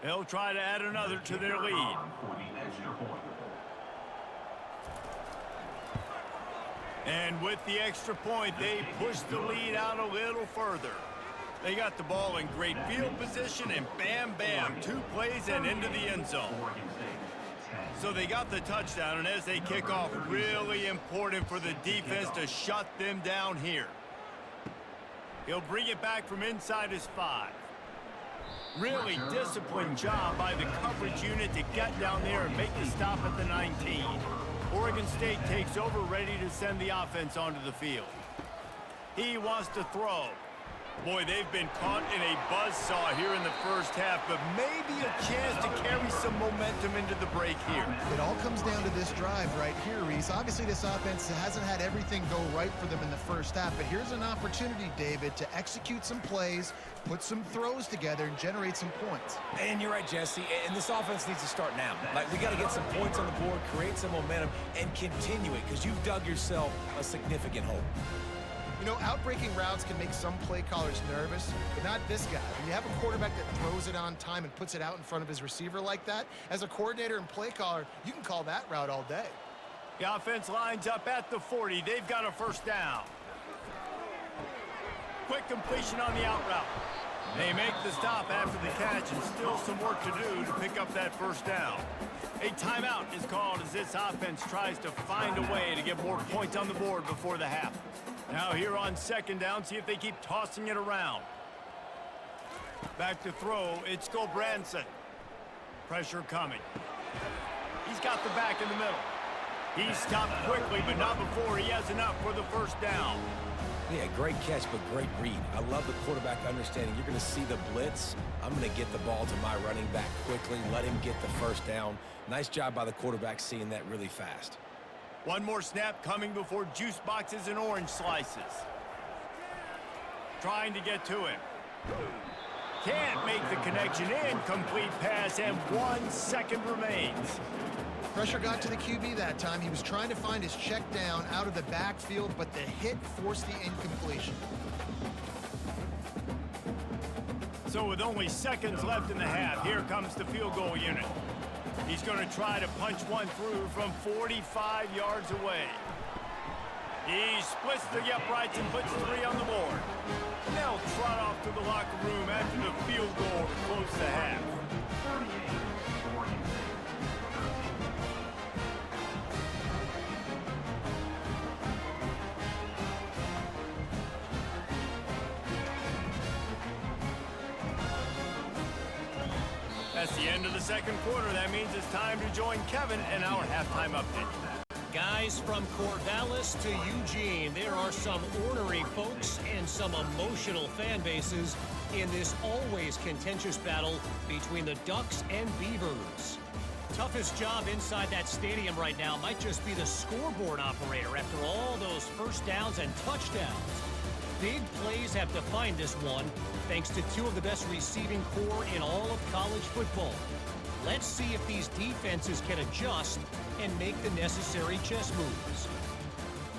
Speaker 1: They'll try to add another to their lead.
Speaker 4: For the extra point.
Speaker 1: And with the extra point, they push the lead out a little further. They got the ball in great field position, and bam, bam, 2 plays and into the end zone. So they got the touchdown, and as they kick off, really important for the defense to shut them down here. He'll bring it back from inside his 5. Really disciplined job by the coverage unit to get down there and make the stop at the 19. Oregon State takes over, ready to send the offense onto the field. He wants to throw. Boy, they've been caught in a buzzsaw here in the first half, but maybe a chance to carry some momentum into the break here.
Speaker 2: It all comes down to this drive right here, Reese. Obviously, this offense hasn't had everything go right for them in the first half, but here's an opportunity, David, to execute some plays, put some throws together, and generate some points.
Speaker 3: And you're right, Jesse, and this offense needs to start now. Like, we got to get some points on the board, create some momentum, and continue it, because you've dug yourself a significant hole.
Speaker 2: You know, outbreaking routes can make some play callers nervous, but not this guy. When you have a quarterback that throws it on time and puts it out in front of his receiver like that, as a coordinator and play caller, you can call that route all day.
Speaker 1: The offense lines up at the 40. They've got a first down. Quick completion on the out route. They make the stop after the catch, and still some work to do to pick up that first down. A timeout is called as this offense tries to find a way to get more points on the board before the half. Now here on second down, see if they keep tossing it around. Back to throw, it's Gulbranson. Pressure coming. He's got the back in the middle. He's stopped quickly, but not before he has enough for the first down.
Speaker 3: Yeah, great catch, but great read. I love the quarterback understanding. You're going to see the blitz. I'm going to get the ball to my running back quickly, let him get the first down. Nice job by the quarterback seeing that really fast.
Speaker 1: One more snap coming before juice boxes and orange slices. Trying to get to him. Can't make the connection. Incomplete pass, and 1 second remains.
Speaker 2: Pressure got to the QB that time. He was trying to find his check down out of the backfield, but the hit forced the incompletion.
Speaker 1: So with only seconds left in the half, here comes the field goal unit. He's going to try to punch one through from 45 yards away. He splits the uprights and puts 3 on the board. They'll trot off to the locker room after the field goal to close the half.
Speaker 4: 38, Oregon State.
Speaker 1: That's the end of the second quarter. That means it's time to join Kevin in our halftime update.
Speaker 5: Guys, from Corvallis to Eugene, there are some ornery folks and some emotional fan bases in this always contentious battle between the Ducks and Beavers. Toughest job inside that stadium right now might just be the scoreboard operator after all those first downs and touchdowns. Big plays have defined this one, thanks to 2 of the best receiving core in all of college football. Let's see if these defenses can adjust and make the necessary chess moves.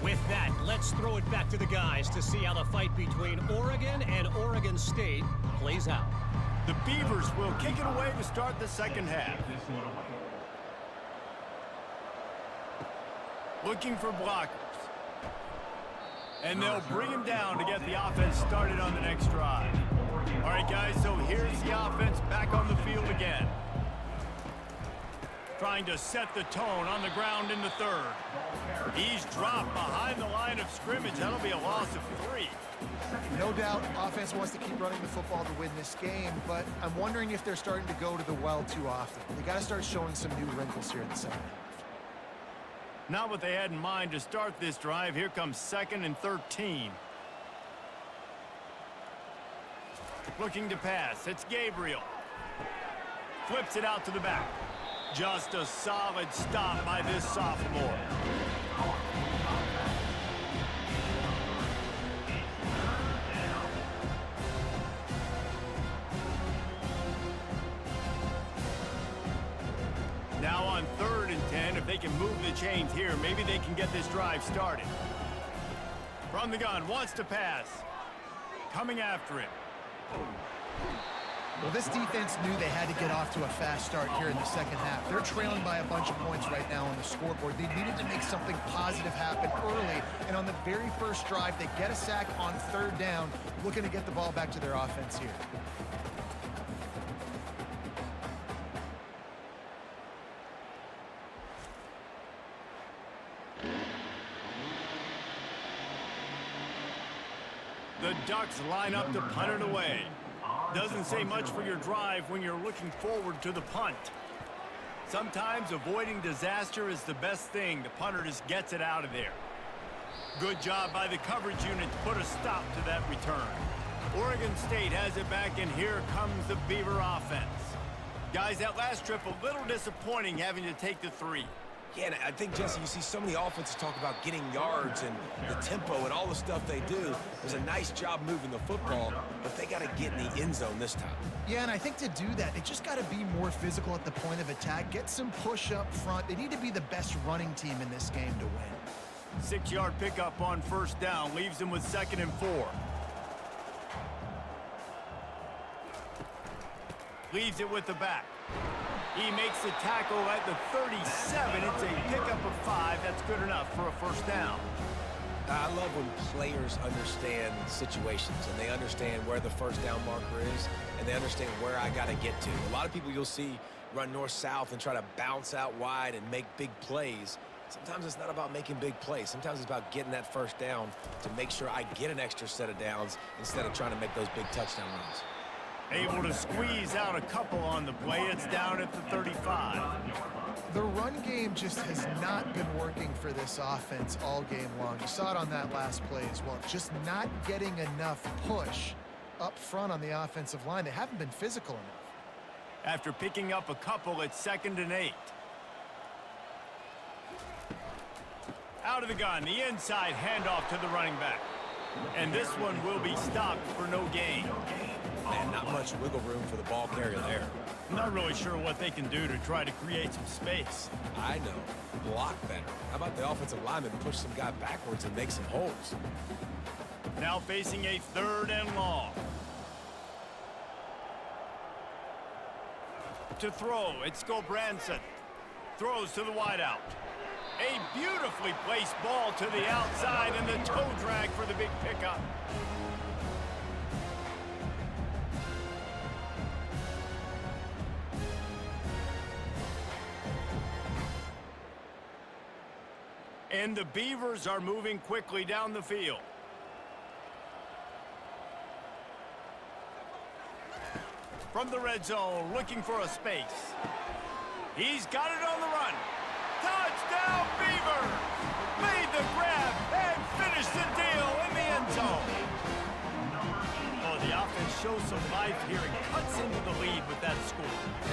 Speaker 5: With that, let's throw it back to the guys to see how the fight between Oregon and Oregon State plays out.
Speaker 1: The Beavers will kick it away to start the second half.
Speaker 4: This one away.
Speaker 1: Looking for blockers. And they'll bring him down to get the offense started on the next drive. All right, guys, so here's the offense back on the field again. Trying to set the tone on the ground in the third. He's dropped behind the line of scrimmage. That'll be a loss of 3.
Speaker 2: No doubt, offense wants to keep running the football to win this game, but I'm wondering if they're starting to go to the well too often. They got to start showing some new wrinkles here in the second half.
Speaker 1: Not what they had in mind to start this drive. Here comes 2nd and 13. Looking to pass. It's Gabriel. Flips it out to the back. Just a solid stop by this sophomore. Now on 3rd and 10, if they can move the chains here, maybe they can get this drive started. From the gun, wants to pass. Coming after him.
Speaker 2: Well, this defense knew they had to get off to a fast start here in the second half. They're trailing by a bunch of points right now on the scoreboard. They needed to make something positive happen early, and on the very first drive, they get a sack on 3rd down, looking to get the ball back to their offense here.
Speaker 1: The Ducks line up to punt it away. Doesn't say much for your drive when you're looking forward to the punt. Sometimes avoiding disaster is the best thing. The punter just gets it out of there. Good job by the coverage unit to put a stop to that return. Oregon State has it back, and here comes the Beaver offense. Guys, that last trip a little disappointing having to take the 3.
Speaker 3: Yeah, and I think, Jesse, you see so many offenses talk about getting yards and the tempo and all the stuff they do. There's a nice job moving the football, but they got to get in the end zone this time.
Speaker 2: Yeah, and I think to do that, they just got to be more physical at the point of attack, get some push up front. They need to be the best running team in this game to win.
Speaker 1: 6-yard pickup on 1st down, leaves them with 2nd and 4. Leaves it with the back. He makes the tackle at the 37. It's a pickup of 5. That's good enough for a 1st down.
Speaker 3: I love when players understand situations and they understand where the 1st down marker is and they understand where I got to get to. A lot of people you'll see run north-south and try to bounce out wide and make big plays. Sometimes it's not about making big plays. Sometimes it's about getting that 1st down to make sure I get an extra set of downs instead of trying to make those big touchdown runs.
Speaker 1: Able to squeeze out a couple on the play. It's down at the 35.
Speaker 2: The run game just has not been working for this offense all game long. You saw it on that last play as well. Just not getting enough push up front on the offensive line. They haven't been physical enough.
Speaker 1: After picking up a couple, it's 2nd and 8. Out of the gun, the inside handoff to the running back. And this one will be stopped for no gain.
Speaker 3: Man, not much wiggle room for the ball carrier there.
Speaker 1: I'm not really sure what they can do to try to create some space.
Speaker 3: I know. Block better. How about the offensive lineman push some guy backwards and make some holes?
Speaker 1: Now facing a 3rd and long. To throw, it's Gulbranson. Throws to the wideout. A beautifully placed ball to the outside, and the toe drag for the big pickup. And the Beavers are moving quickly down the field. From the red zone, looking for a space. He's got it on the run. Touchdown, Beavers! Made the grab and finished the deal in the end zone. Oh, the offense shows some life here and cuts into the lead with that score.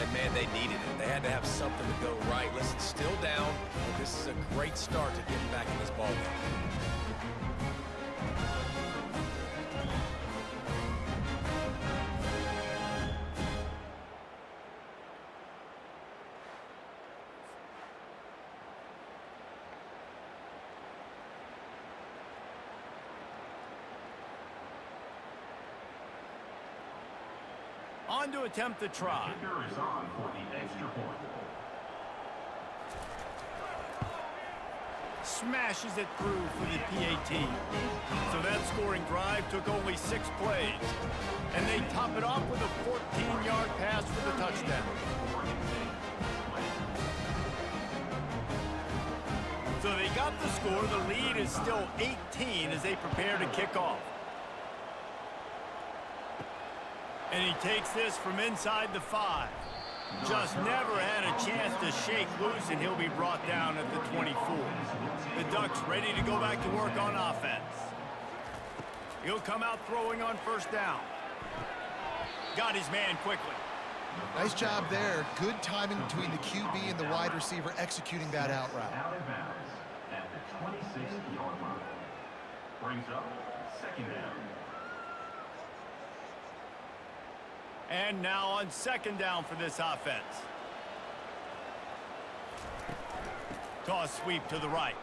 Speaker 3: And, man, they needed it. They had to have something to go right. Listen, still down, but this is a great start to getting back in this ball game.
Speaker 1: On to attempt the try.
Speaker 4: Kicker is on for the extra point.
Speaker 1: smashes it through for the PAT. So that scoring drive took only 6 plays. And they top it off with a 14-yard pass for the touchdown. So they got the score. The lead is still 18 as they prepare to kick off. And he takes this from inside the 5. Just never had a chance to shake loose, and he'll be brought down at the 24. The Ducks ready to go back to work on offense. He'll come out throwing on first down. Got his man quickly.
Speaker 2: Nice job there. Good timing between the QB and the wide receiver executing that out route.
Speaker 4: Out of bounds at the 26-yard line. Brings up second down.
Speaker 1: And now on second down for this offense. Toss sweep to the right.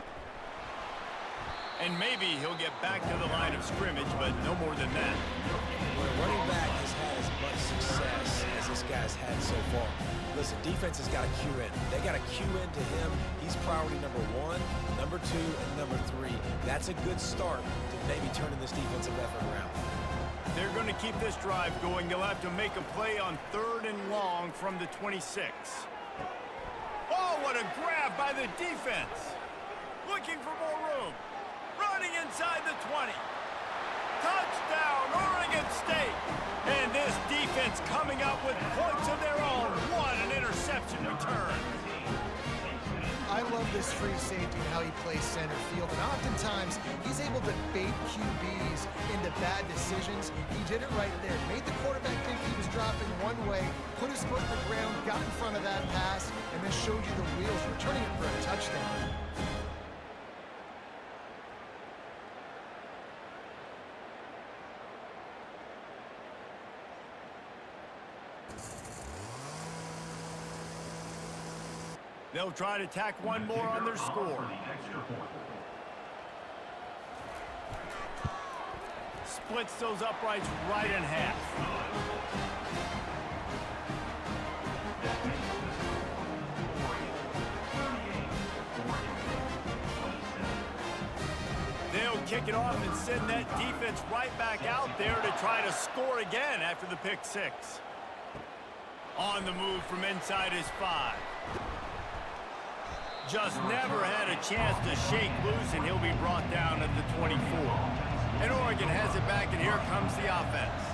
Speaker 1: And maybe he'll get back to the line of scrimmage, but no more than that.
Speaker 3: When a running back has had as much success as this guy's had so far, listen, defense has got to cue in. They got to cue in to him. He's priority number 1, number 2, and number 3. That's a good start to maybe turning this defensive effort around.
Speaker 1: They're going to keep this drive going. They'll have to make a play on 3rd and long from the 26. Oh, what a grab by the defense. Looking for more room. Running inside the 20. Touchdown, Oregon State. And this defense coming up with points of their own. What an interception return.
Speaker 2: I love this free safety and how he plays center field. And oftentimes, he's able to bait QBs into bad decisions. He did it right there. Made the quarterback think he was dropping one way, put his foot in the ground, got in front of that pass, and then showed you the wheels, returning it for a touchdown.
Speaker 1: They'll try to tack one more on their score. Splits those uprights right in half. They'll kick it off and send that defense right back out there to try to score again after the pick 6. On the move from inside his 5. Just never had a chance to shake loose, and he'll be brought down at the 24. And Oregon has it back, and here comes the offense.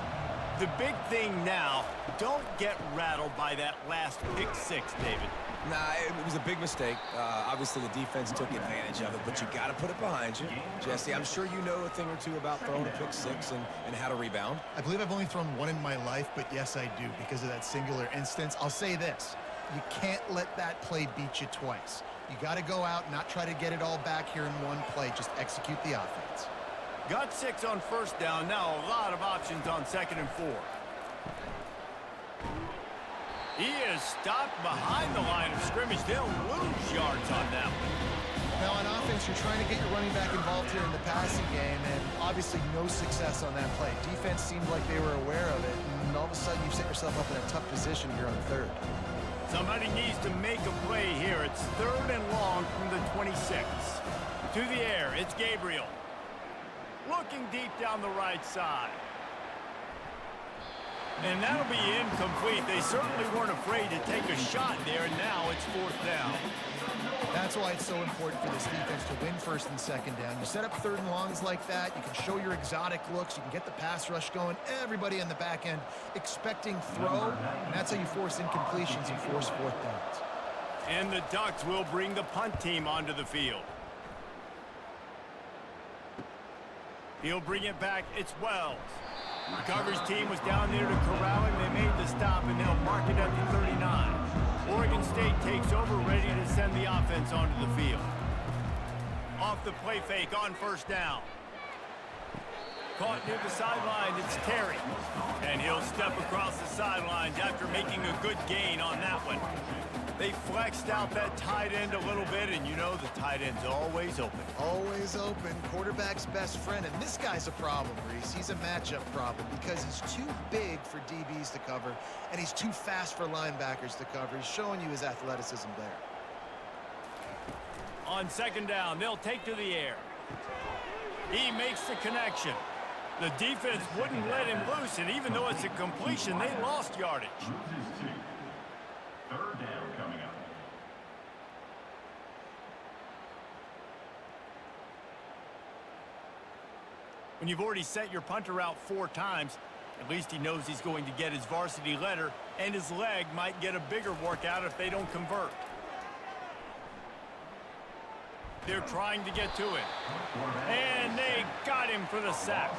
Speaker 1: The big thing now, don't get rattled by that last pick 6, David.
Speaker 3: Nah, it was a big mistake. Obviously, the defense took advantage of it, but you got to put it behind you. Jesse, I'm sure you know a thing or two about throwing a pick 6 and how to rebound.
Speaker 2: I believe I've only thrown one in my life, but yes, I do, because of that singular instance. I'll say this. You can't let that play beat you twice. You got to go out and not try to get it all back here in one play. Just execute the offense.
Speaker 1: Got 6 on first down. Now a lot of options on 2nd and 4. He is stopped behind the line of scrimmage. They'll lose yards on that one.
Speaker 2: Now on offense, you're trying to get your running back involved here in the passing game, and obviously no success on that play. Defense seemed like they were aware of it, and all of a sudden you've set yourself up in a tough position here on 3rd.
Speaker 1: Somebody needs to make a play here. It's 3rd and long from the 26. To the air, it's Gabriel. Looking deep down the right side. And that'll be incomplete. They certainly weren't afraid to take a shot there, and now it's 4th down.
Speaker 2: That's why it's so important for this defense to win 1st and 2nd down. You set up 3rd and longs like that, you can show your exotic looks, you can get the pass rush going, everybody on the back end expecting throw, and that's how you force incompletions and force 4th downs.
Speaker 1: And the Ducks will bring the punt team onto the field. He'll bring it back. It's Wells. The coverage team was down there to corral him. They made the stop, and they'll mark it at the 39. Oregon State takes over, ready to send the offense onto the field. Off the play fake on first down. Caught near the sideline, it's Terry. And he'll step across the sidelines after making a good gain on that one. They flexed out that tight end a little bit, and you know the tight end's always open.
Speaker 2: Always open, quarterback's best friend, and this guy's a problem, Reese. He's a matchup problem because he's too big for DBs to cover, and he's too fast for linebackers to cover. He's showing you his athleticism there.
Speaker 1: On second down, they'll take to the air. He makes the connection. The defense wouldn't let him loose, and even though it's a completion, they lost yardage.
Speaker 4: Loses 2. Third down coming up.
Speaker 1: When you've already set your punter out 4 times, at least he knows he's going to get his varsity letter, and his leg might get a bigger workout if they don't convert. They're trying to get to it. And they got him for the sack.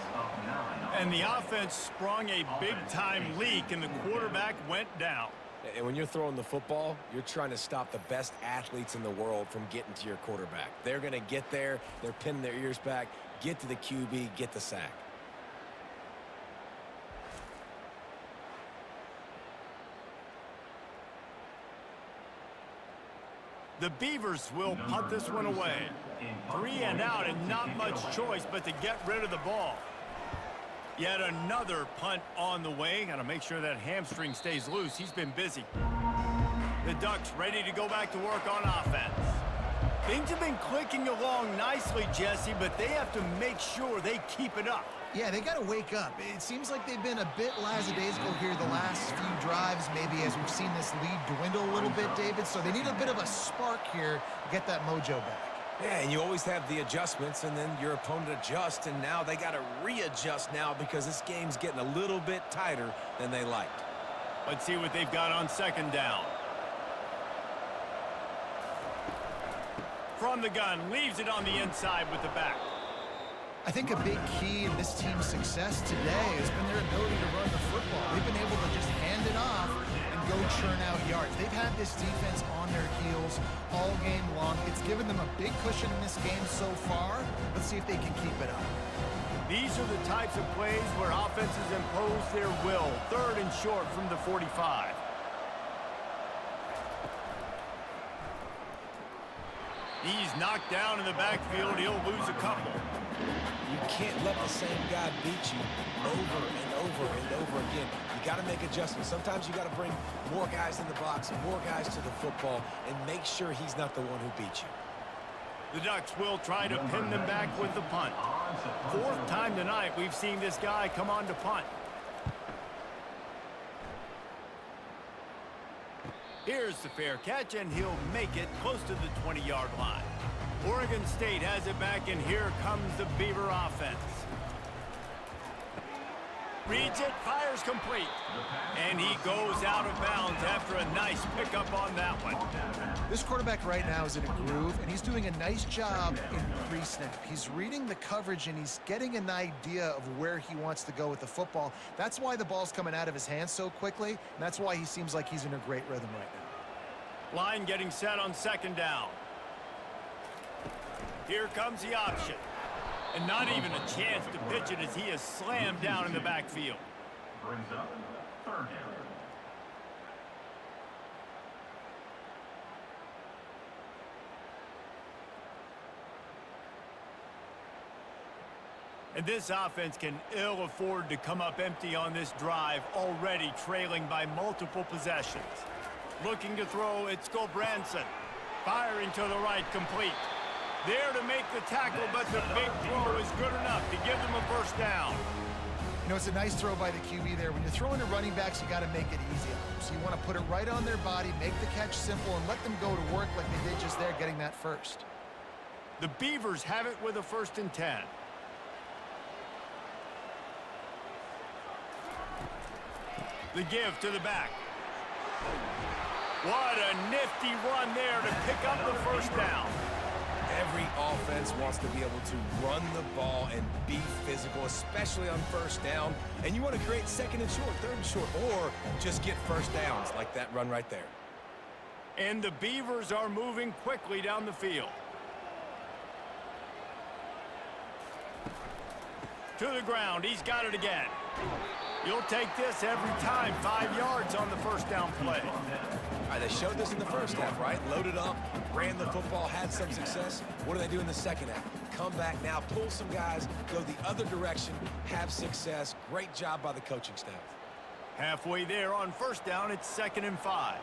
Speaker 1: And the offense sprung a big-time leak, and the quarterback went down.
Speaker 3: And when you're throwing the football, you're trying to stop the best athletes in the world from getting to your quarterback. They're going to get there. They're pinning their ears back, get to the QB, get the sack.
Speaker 1: The Beavers will punt this one away. 3 and out, and not much choice but to get rid of the ball. Yet another punt on the way. Got to make sure that hamstring stays loose. He's been busy. The Ducks ready to go back to work on offense. Things have been clicking along nicely, Jesse, but they have to make sure they keep it up.
Speaker 2: Yeah, they got to wake up. It seems like they've been a bit lackadaisical here the last few drives, maybe as we've seen this lead dwindle a little bit, David. So they need a bit of a spark here to get that mojo back.
Speaker 3: Yeah, and you always have the adjustments, and then your opponent adjusts, and now they got to readjust now because this game's getting a little bit tighter than they liked.
Speaker 1: Let's see what they've got on second down. From the gun, leaves it on the inside with the back.
Speaker 2: I think a big key in this team's success today has been their ability to run the football. They've been able to just hand it off and go churn out yards. They've had this defense on their heels all game long. It's given them a big cushion in this game so far. Let's see if they can keep it up.
Speaker 1: These are the types of plays where offenses impose their will. 3rd and short from the 45. He's knocked down in the backfield. He'll lose a couple.
Speaker 3: You can't let the same guy beat you over and over and over again. You got to make adjustments. Sometimes you got to bring more guys in the box and more guys to the football and make sure he's not the one who beat you.
Speaker 1: The Ducks will try to pin them back with the punt. 4th time tonight we've seen this guy come on to punt. Here's the fair catch, and he'll make it close to the 20-yard line. Oregon State has it back, and here comes the Beaver offense. Reads it, fires complete. And he goes out of bounds after a nice pickup on that one.
Speaker 2: This quarterback right now is in a groove, and he's doing a nice job in pre-snap. He's reading the coverage, and he's getting an idea of where he wants to go with the football. That's why the ball's coming out of his hands so quickly, and that's why he seems like he's in a great rhythm right now.
Speaker 1: Line getting set on second down. Here comes the option. And not even a chance to pitch it as he is slammed down in the backfield.
Speaker 4: Brings up 3rd down.
Speaker 1: And this offense can ill afford to come up empty on this drive, already trailing by multiple possessions. Looking to throw, it's Gulbranson. Firing to the right, complete. There to make the tackle, but the big throw is good enough to give them a first down.
Speaker 2: You know, it's a nice throw by the QB there. When you're throwing to running backs, you got to make it easy on them. So you want to put it right on their body, make the catch simple, and let them go to work like they did just there, getting that first.
Speaker 1: The Beavers have it with a 1st and 10. The give to the back. What a nifty run there to pick up the first down.
Speaker 3: Every offense wants to be able to run the ball and be physical, especially on first down. And you want to create 2nd and short, 3rd and short, or just get first downs like that run right there.
Speaker 1: And the Beavers are moving quickly down the field. To the ground, he's got it again. You'll take this every time. 5 yards on the first down play.
Speaker 3: All right, they showed this in the first half, right? Loaded up, ran the football, had some success. What do they do in the second half? Come back now, pull some guys, go the other direction, have success. Great job by the coaching staff.
Speaker 1: Halfway there on first down, it's 2nd and 5.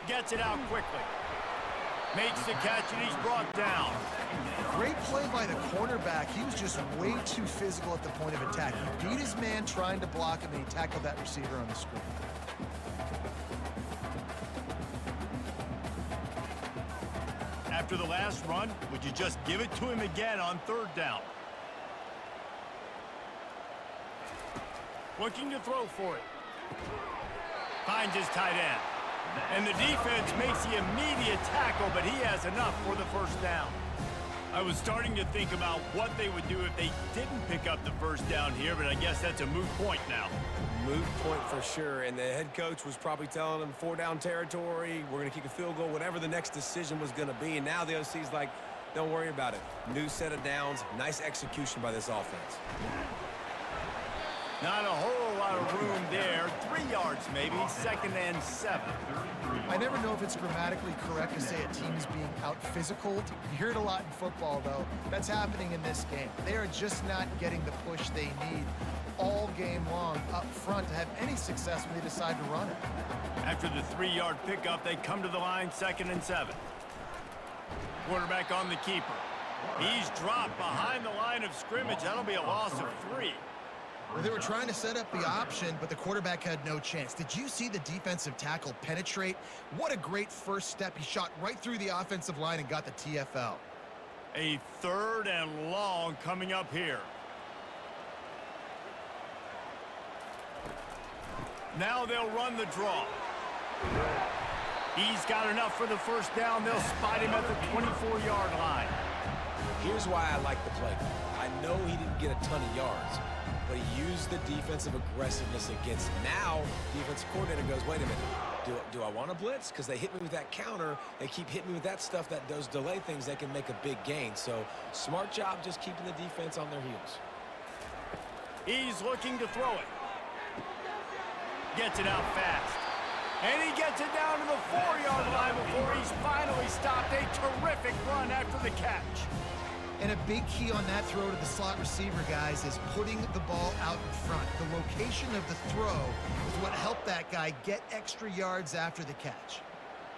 Speaker 1: Gets it out quickly. Makes the catch, and he's brought down.
Speaker 2: Great play by the cornerback. He was just way too physical at the point of attack. He beat his man trying to block him, and he tackled that receiver on the screen.
Speaker 1: After the last run, would you just give it to him again on third down? Looking to throw for it. Finds his tight end. And the defense makes the immediate tackle, but he has enough for the first down. I was starting to think about what they would do if they didn't pick up the first down here, but I guess that's a moot point now.
Speaker 3: Moot point for sure, and the head coach was probably telling them 4-down territory, we're going to kick a field goal, whatever the next decision was going to be, and now the OC's like, don't worry about it. New set of downs, nice execution by this offense.
Speaker 1: Not a whole lot of room there. 3 yards maybe, 2nd and 7.
Speaker 2: I never know if it's grammatically correct to say a team is being out-physicaled. You hear it a lot in football, though. That's happening in this game. They are just not getting the push they need all game long up front to have any success when they decide to run it.
Speaker 1: After the 3-yard pickup, they come to the line, 2nd and 7. Quarterback on the keeper. He's dropped behind the line of scrimmage. That'll be a loss of 3.
Speaker 2: Well, they were trying to set up the option, but the quarterback had no chance. Did you see the defensive tackle penetrate? What a great first step. He shot right through the offensive line and got the TFL.
Speaker 1: A 3rd and long coming up here. Now they'll run the draw. He's got enough for the first down. They'll spot him at the 24-yard line.
Speaker 3: Here's why I like the play. I know he didn't get a ton of yards, but he used the defensive aggressiveness against him. Now, the defensive coordinator goes, wait a minute, do I want to blitz? Because they hit me with that counter. They keep hitting me with that stuff, those delay things, they can make a big gain. So, smart job just keeping the defense on their heels.
Speaker 1: He's looking to throw it. Gets it out fast. And he gets it down to the 4-yard line before he's finally stopped. A terrific run after the catch.
Speaker 2: And a big key on that throw to the slot receiver, guys, is putting the ball out in front. The location of the throw is what helped that guy get extra yards after the catch.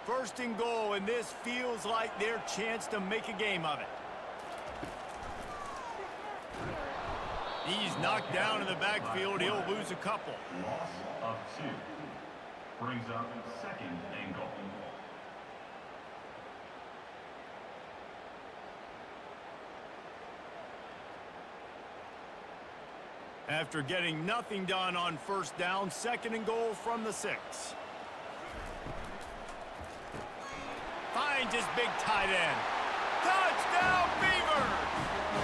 Speaker 1: 1st and goal, and this feels like their chance to make a game of it. He's knocked down in the backfield. He'll lose a couple.
Speaker 4: Loss of 2. Brings up 2nd and goal.
Speaker 1: After getting nothing done on first down, 2nd and goal from the 6. Finds his big tight end. Touchdown, Beavers!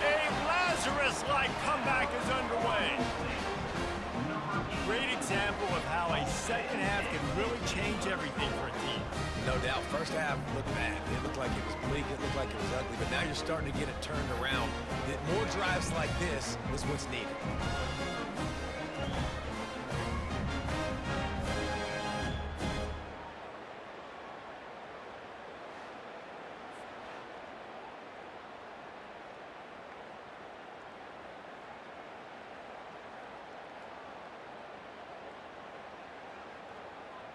Speaker 1: A Lazarus-like comeback is underway. Great example of how a second half can really change everything for a team.
Speaker 3: No doubt. First half looked bad. It looked like it was bleak. It looked like it was ugly. But now you're starting to get it turned around. More drives like this is what's needed.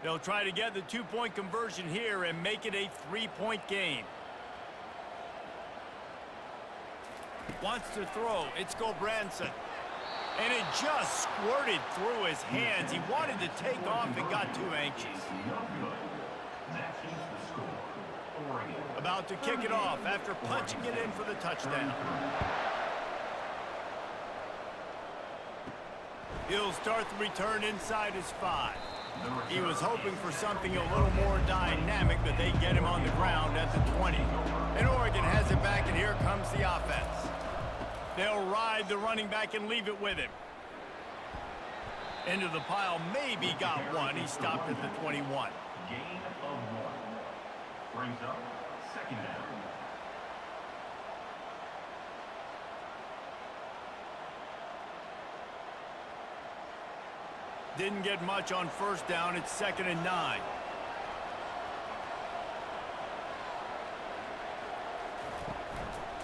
Speaker 1: They'll try to get the 2-point conversion here and make it a 3-point game. Wants to throw. It's Gulbranson. And it just squirted through his hands. He wanted to take off and got too anxious.
Speaker 4: That keeps the score. Oregon.
Speaker 1: About to kick it off after punching it in for the touchdown. He'll start the return inside his 5. He was hoping for something a little more dynamic, but they get him on the ground at the 20. And Oregon has it back, and here comes the offense. They'll ride the running back and leave it with him. Into the pile, maybe got one. He stopped at the 21.
Speaker 4: Gain of 1. Brings up 2nd down.
Speaker 1: Didn't get much on first down. It's 2nd and 9.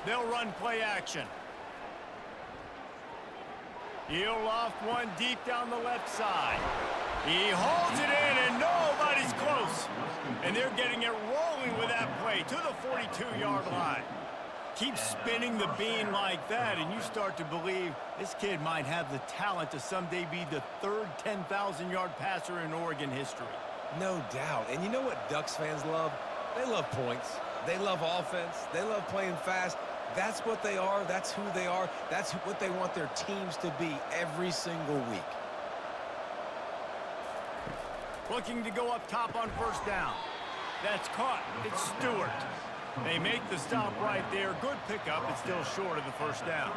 Speaker 1: They'll run play action. He'll loft one deep down the left side. He holds it in, and nobody's close. Ducks. And they're getting it rolling with that play to the 42-yard line. Keep spinning the bean like that, and you start to believe this kid might have the talent to someday be the third 10,000-yard passer in Oregon history.
Speaker 3: No doubt. And you know what Ducks fans love? They love points. They love offense. They love playing fast. That's what they are. That's who they are. That's what they want their teams to be every single week.
Speaker 1: Looking to go up top on first down. That's caught. It's Stewart. They make the stop right there. Good pickup. It's still short of the first down.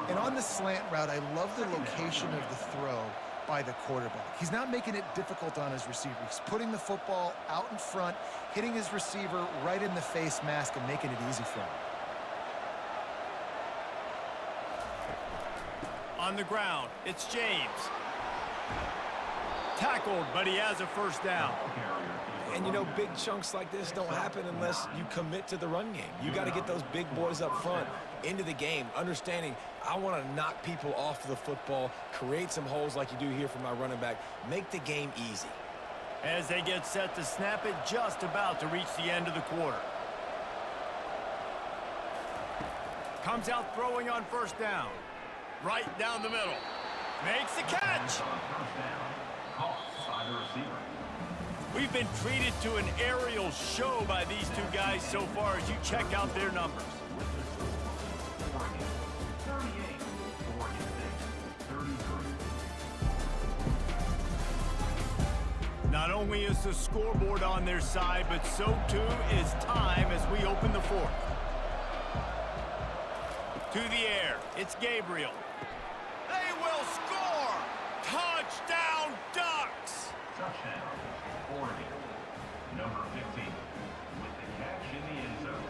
Speaker 2: And on the slant route, I love the location of the throw by the quarterback. He's not making it difficult on his receiver. He's putting the football out in front, hitting his receiver right in the face mask and making it easy for him.
Speaker 1: On the ground, it's James. Tackled, but he has a first down.
Speaker 3: And, you know, big chunks like this don't happen unless you commit to the run game. You got to get those big boys up front into the game, understanding I want to knock people off the football, create some holes like you do here for my running back, make the game easy.
Speaker 1: As they get set to snap it, just about to reach the end of the quarter. Comes out throwing on first down. Right down the middle. Makes the catch. We've been treated to an aerial show by these two guys so far as you check out their numbers. Not only is the scoreboard on their side, but so too is time as we open the fourth. To the air, it's Gabriel. They will score! Touchdown, Ducks!
Speaker 4: Touchdown, Oregon. Number 15, with the catch in the end zone.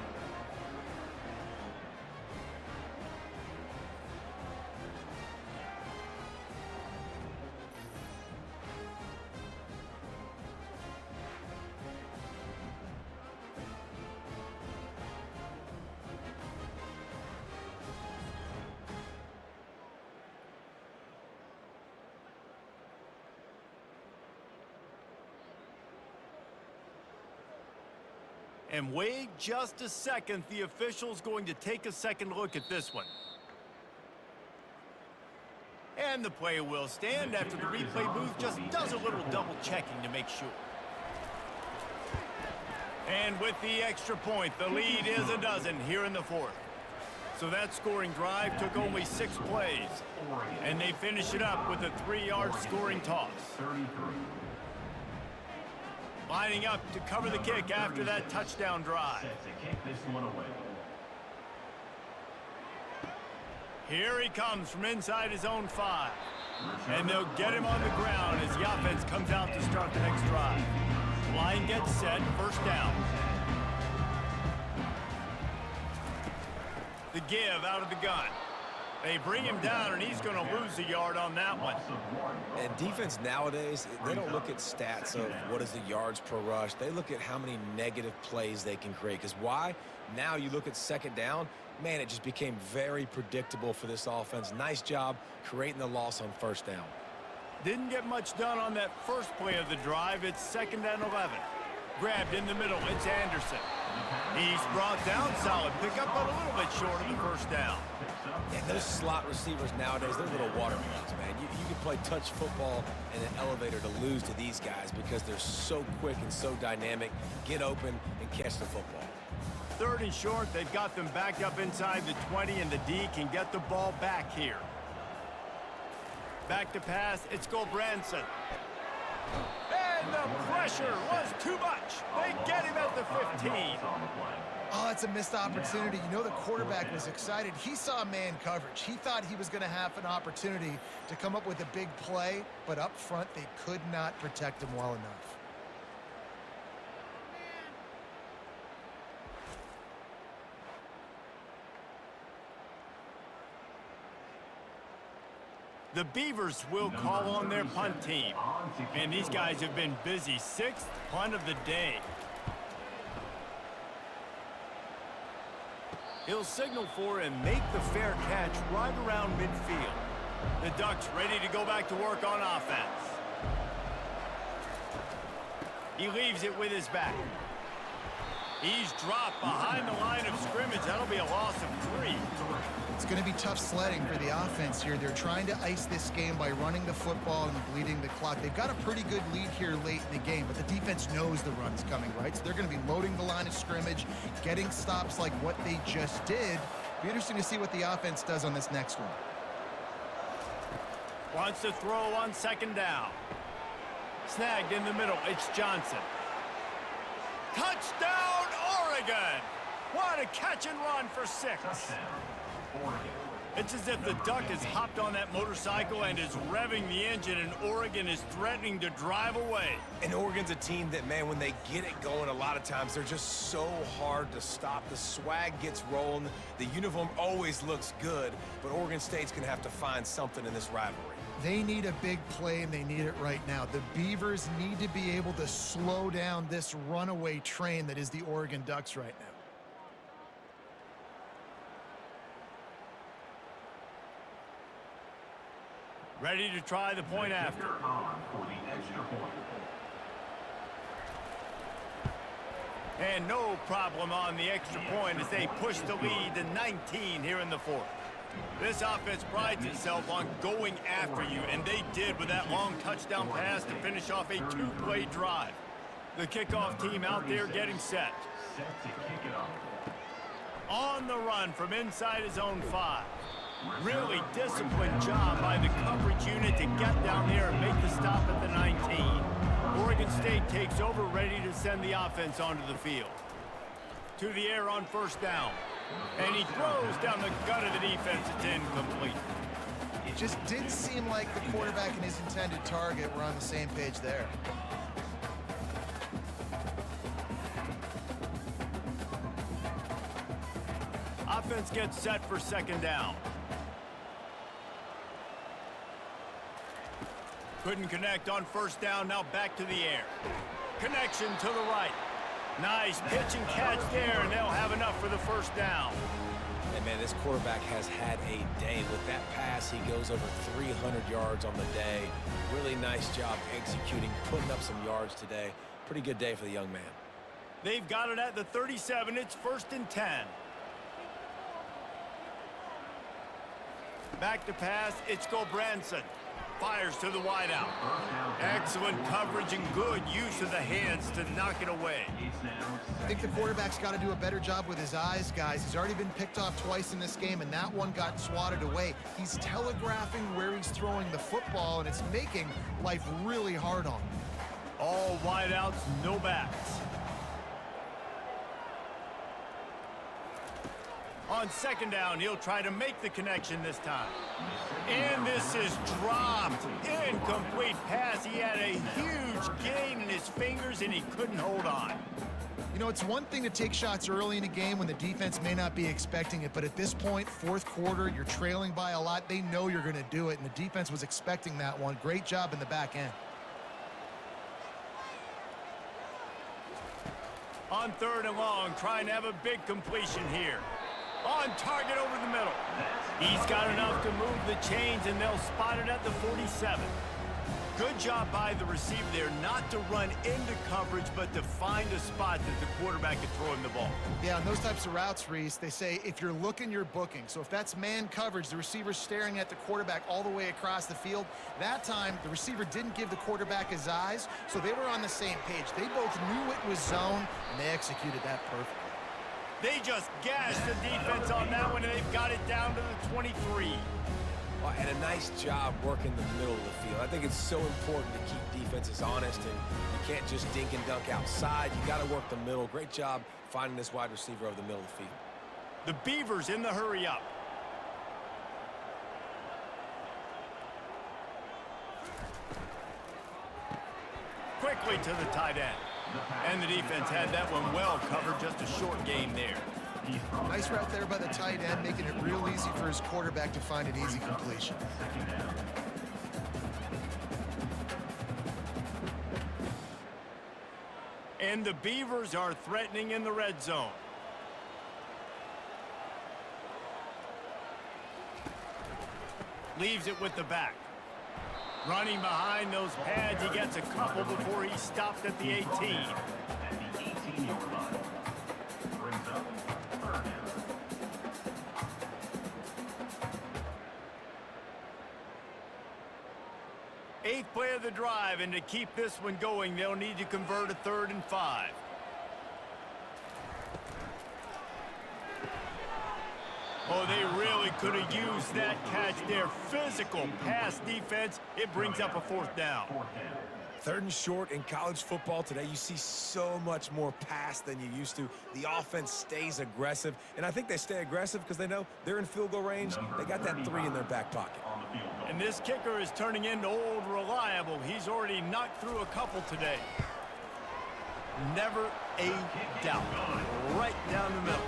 Speaker 1: And wait just a second, the official's going to take a second look at this one. And the play will stand after the replay booth just does a little double checking to make sure. And with the extra point, the lead is a dozen here in the fourth. So that scoring drive took only 6 plays. And they finish it up with a 3-yard scoring toss.
Speaker 4: 33.
Speaker 1: Lining up to cover the kick after that touchdown drive.
Speaker 4: Set to kick this one away.
Speaker 1: Here he comes from inside his own 5. And they'll get him on the ground as the offense comes out to start the next drive. Line gets set, first down. The give out of the gun. They bring him down, and he's going to lose a yard on that one.
Speaker 3: And defense nowadays, they don't look at stats of what is the yards per rush. They look at how many negative plays they can create. Because why? Now you look at second down, man, it just became very predictable for this offense. Nice job creating the loss on first down.
Speaker 1: Didn't get much done on that first play of the drive. It's 2nd and 11. Grabbed in the middle, it's Anderson. He's brought down, solid pickup, but a little bit short of the first down.
Speaker 3: And those slot receivers nowadays, they're little watermelons, man. You can play touch football in an elevator to lose to these guys because they're so quick and so dynamic. Get open and catch the football.
Speaker 1: 3rd and short, they've got them backed up inside the 20, and the D can get the ball back here. Back to pass, it's Gulbranson. And the pressure was too much. They get him at the 15.
Speaker 2: Oh, that's a missed opportunity. You know the quarterback was excited. He saw man coverage. He thought he was going to have an opportunity to come up with a big play, but up front they could not protect him well enough.
Speaker 1: The Beavers will call on their punt team. And these guys have been busy. 6th punt of the day. He'll signal for and make the fair catch right around midfield. The Ducks ready to go back to work on offense. He leaves it with his back. He's dropped behind the line of scrimmage. That'll be a loss of 3.
Speaker 2: It's going to be tough sledding for the offense here. They're trying to ice this game by running the football and bleeding the clock. They've got a pretty good lead here late in the game, but the defense knows the run's coming, right? So they're going to be loading the line of scrimmage, getting stops like what they just did. Be interesting to see what the offense does on this next one.
Speaker 1: Wants to throw on 2nd down. Snagged in the middle. It's Johnson. Touchdown, Oregon! What a catch and run for 6.
Speaker 4: Touchdown, Oregon.
Speaker 1: It's as if the Duck has hopped on that motorcycle and is revving the engine, and Oregon is threatening to drive away.
Speaker 3: And Oregon's a team that, man, when they get it going, a lot of times they're just so hard to stop. The swag gets rolling. The uniform always looks good, but Oregon State's going to have to find something in this rivalry.
Speaker 2: They need a big play, and they need it right now. The Beavers need to be able to slow down this runaway train that is the Oregon Ducks right now.
Speaker 1: Ready to try the point after.
Speaker 4: On for the extra point.
Speaker 1: And no problem on the extra point as they push the lead to 19 here in the 4th. This offense prides itself on going after you, and they did with that long touchdown pass to finish off a 2-play drive. The kickoff team out there getting set.
Speaker 4: Set to kick it off.
Speaker 1: On the run from inside his own 5. Really disciplined job by the coverage unit to get down there and make the stop at the 19. Oregon State takes over, ready to send the offense onto the field. To the air on 1st down. And he throws down the gut of the defense. It's incomplete.
Speaker 2: It just didn't seem like the quarterback and his intended target were on the same page there.
Speaker 1: Offense gets set for 2nd down. Couldn't connect on 1st down. Now back to the air. Connection to the right. Nice pitch and catch there, and they'll have enough for the 1st down.
Speaker 3: And, man, this quarterback has had a day. With that pass, he goes over 300 yards on the day. Really nice job executing, putting up some yards today. Pretty good day for the young man.
Speaker 1: They've got it at the 37. It's 1st and 10. Back to pass. It's Gulbranson. Fires to the wideout. Excellent coverage and good use of the hands to knock it away.
Speaker 2: I think the quarterback's got to do a better job with his eyes, guys. He's already been picked off twice in this game, and that one got swatted away. He's telegraphing where he's throwing the football, and it's making life really hard on him.
Speaker 1: All wideouts, no backs. On 2nd down, he'll try to make the connection this time. And this is dropped. Incomplete pass. He had a huge gain in his fingers, and he couldn't hold on.
Speaker 2: You know, it's one thing to take shots early in a game when the defense may not be expecting it, but at this point, 4th quarter, you're trailing by a lot. They know you're going to do it, and the defense was expecting that one. Great job in the back end.
Speaker 1: On 3rd and long, trying to have a big completion here. On target over the middle. He's got enough to move the chains, and they'll spot it at the 47. Good job by the receiver there, not to run into coverage, but to find a spot that the quarterback can throw him the ball.
Speaker 2: Yeah, on those types of routes, Reese, they say if you're looking, you're booking. So if that's man coverage, the receiver's staring at the quarterback all the way across the field. That time, the receiver didn't give the quarterback his eyes, so they were on the same page. They both knew it was zone, and they executed that perfectly.
Speaker 1: They just gashed the defense on that one, and they've got it down to the 23.
Speaker 3: Well, and a nice job working the middle of the field. I think it's so important to keep defenses honest, and you can't just dink and dunk outside. You got to work the middle. Great job finding this wide receiver over the middle of the field.
Speaker 1: The Beavers in the hurry up. Quickly to the tight end. And the defense had that one well covered, just a short gain there.
Speaker 2: Nice route there by the tight end, making it real easy for his quarterback to find an easy completion.
Speaker 1: And the Beavers are threatening in the red zone. Leaves it with the back. Running behind those pads, he gets a couple before he stopped at the 18.
Speaker 4: At the 18-yard line. Brings up third down.
Speaker 1: Eighth play of the drive, and to keep this one going, they'll need to convert a 3rd and 5. Oh, they really could have used that catch there. Physical pass defense. It brings up a 4th down.
Speaker 3: 3rd and short in college football today. You see so much more pass than you used to. The offense stays aggressive, and I think they stay aggressive because they know they're in field goal range. They got that 3 in their back pocket.
Speaker 1: And this kicker is turning into old reliable. He's already knocked through a couple today. Never a doubt. Right down the middle.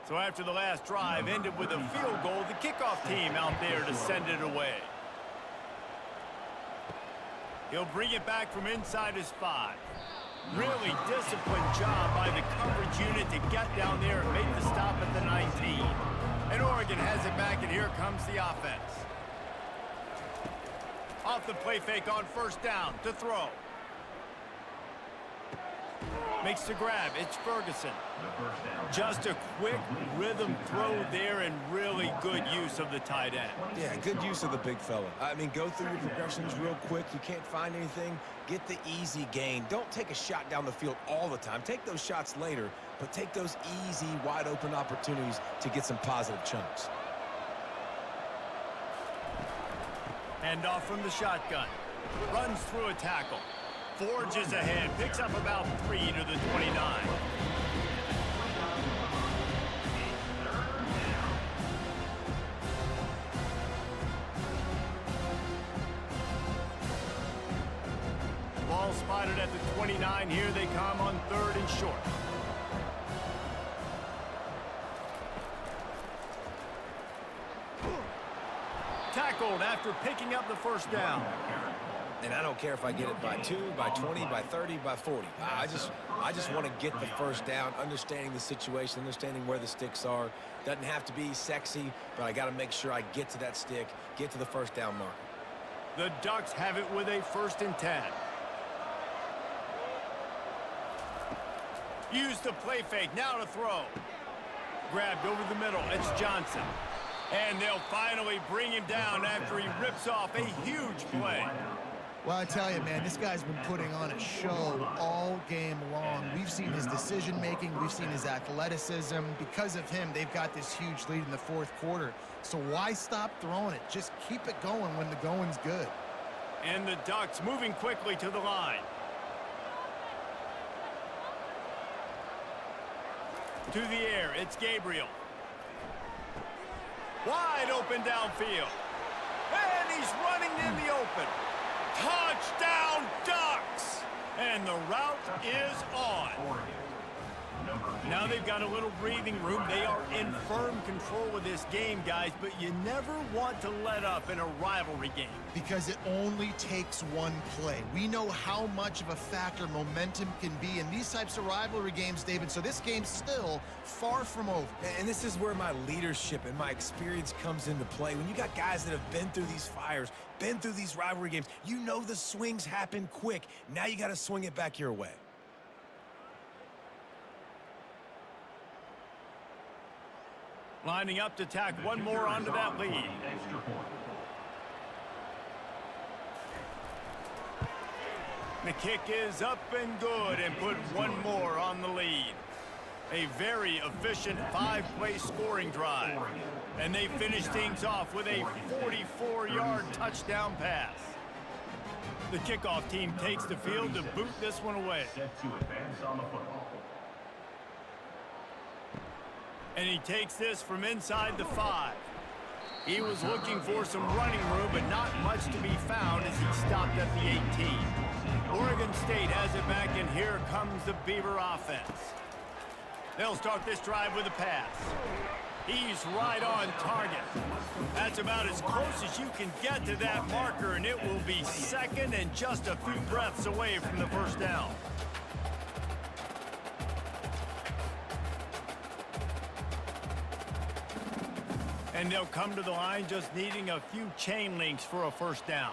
Speaker 1: So after the last drive ended with a field goal, the kickoff team out there to send it away. He'll bring it back from inside his 5. Really disciplined job by the coverage unit to get down there and make the stop at the 19. And Oregon has it back, and here comes the offense. Off the play fake on 1st down to throw. Makes the grab. It's Ferguson. Just a quick rhythm throw there and really good use of the tight end.
Speaker 3: Yeah, good use of the big fella. I mean, go through your progressions real quick. You can't find anything, get the easy gain. Don't take a shot down the field all the time. Take those shots later, but take those easy, wide-open opportunities to get some positive chunks.
Speaker 1: Hand off from the shotgun. Runs through a tackle. Forges ahead. Picks up about 3 to the 29. Ball spotted at the 29. Here they come on 3rd and short. Tackled after picking up the 1st down.
Speaker 3: And I don't care if I get it by 2, by 20, by 30, by 40. I just want to get the 1st down, understanding the situation, understanding where the sticks are. Doesn't have to be sexy, but I got to make sure I get to that stick, get to the 1st down marker.
Speaker 1: The Ducks have it with a 1st and 10. Use the play fake, now to throw. Grabbed over the middle, it's Johnson. And they'll finally bring him down after he rips off a huge play.
Speaker 2: Well, I tell you, man, this guy's been putting on a show all game long. We've seen his decision-making. We've seen his athleticism. Because of him, they've got this huge lead in the 4th quarter. So why stop throwing it? Just keep it going when the going's good.
Speaker 1: And the Ducks moving quickly to the line. To the air, it's Gabriel. Wide open downfield. And he's running in the open. Touchdown, Ducks! And the route is on. Now they've got a little breathing room. They are in firm control of this game, guys, but you never want to let up in a rivalry game.
Speaker 2: Because it only takes one play. We know how much of a factor momentum can be in these types of rivalry games, David, so this game's still far from over.
Speaker 3: And this is where my leadership and my experience comes into play. When you got guys that have been through these fires, been through these rivalry games, you know the swings happen quick. Now you got to swing it back your way.
Speaker 1: Lining up to tack one more onto that lead. The kick is up and good and put one more on the lead. A very efficient 5-play scoring drive. And they finish things off with a 44-yard touchdown pass. The kickoff team takes the field to boot this one away.
Speaker 4: Set to advance on the football.
Speaker 1: And he takes this from inside the 5. He was looking for some running room, but not much to be found as he stopped at the 18. Oregon State has it back, and here comes the Beaver offense. They'll start this drive with a pass. He's right on target. That's about as close as you can get to that marker, and it will be second and just a few breaths away from the first down. And they'll come to the line just needing a few chain links for a first down.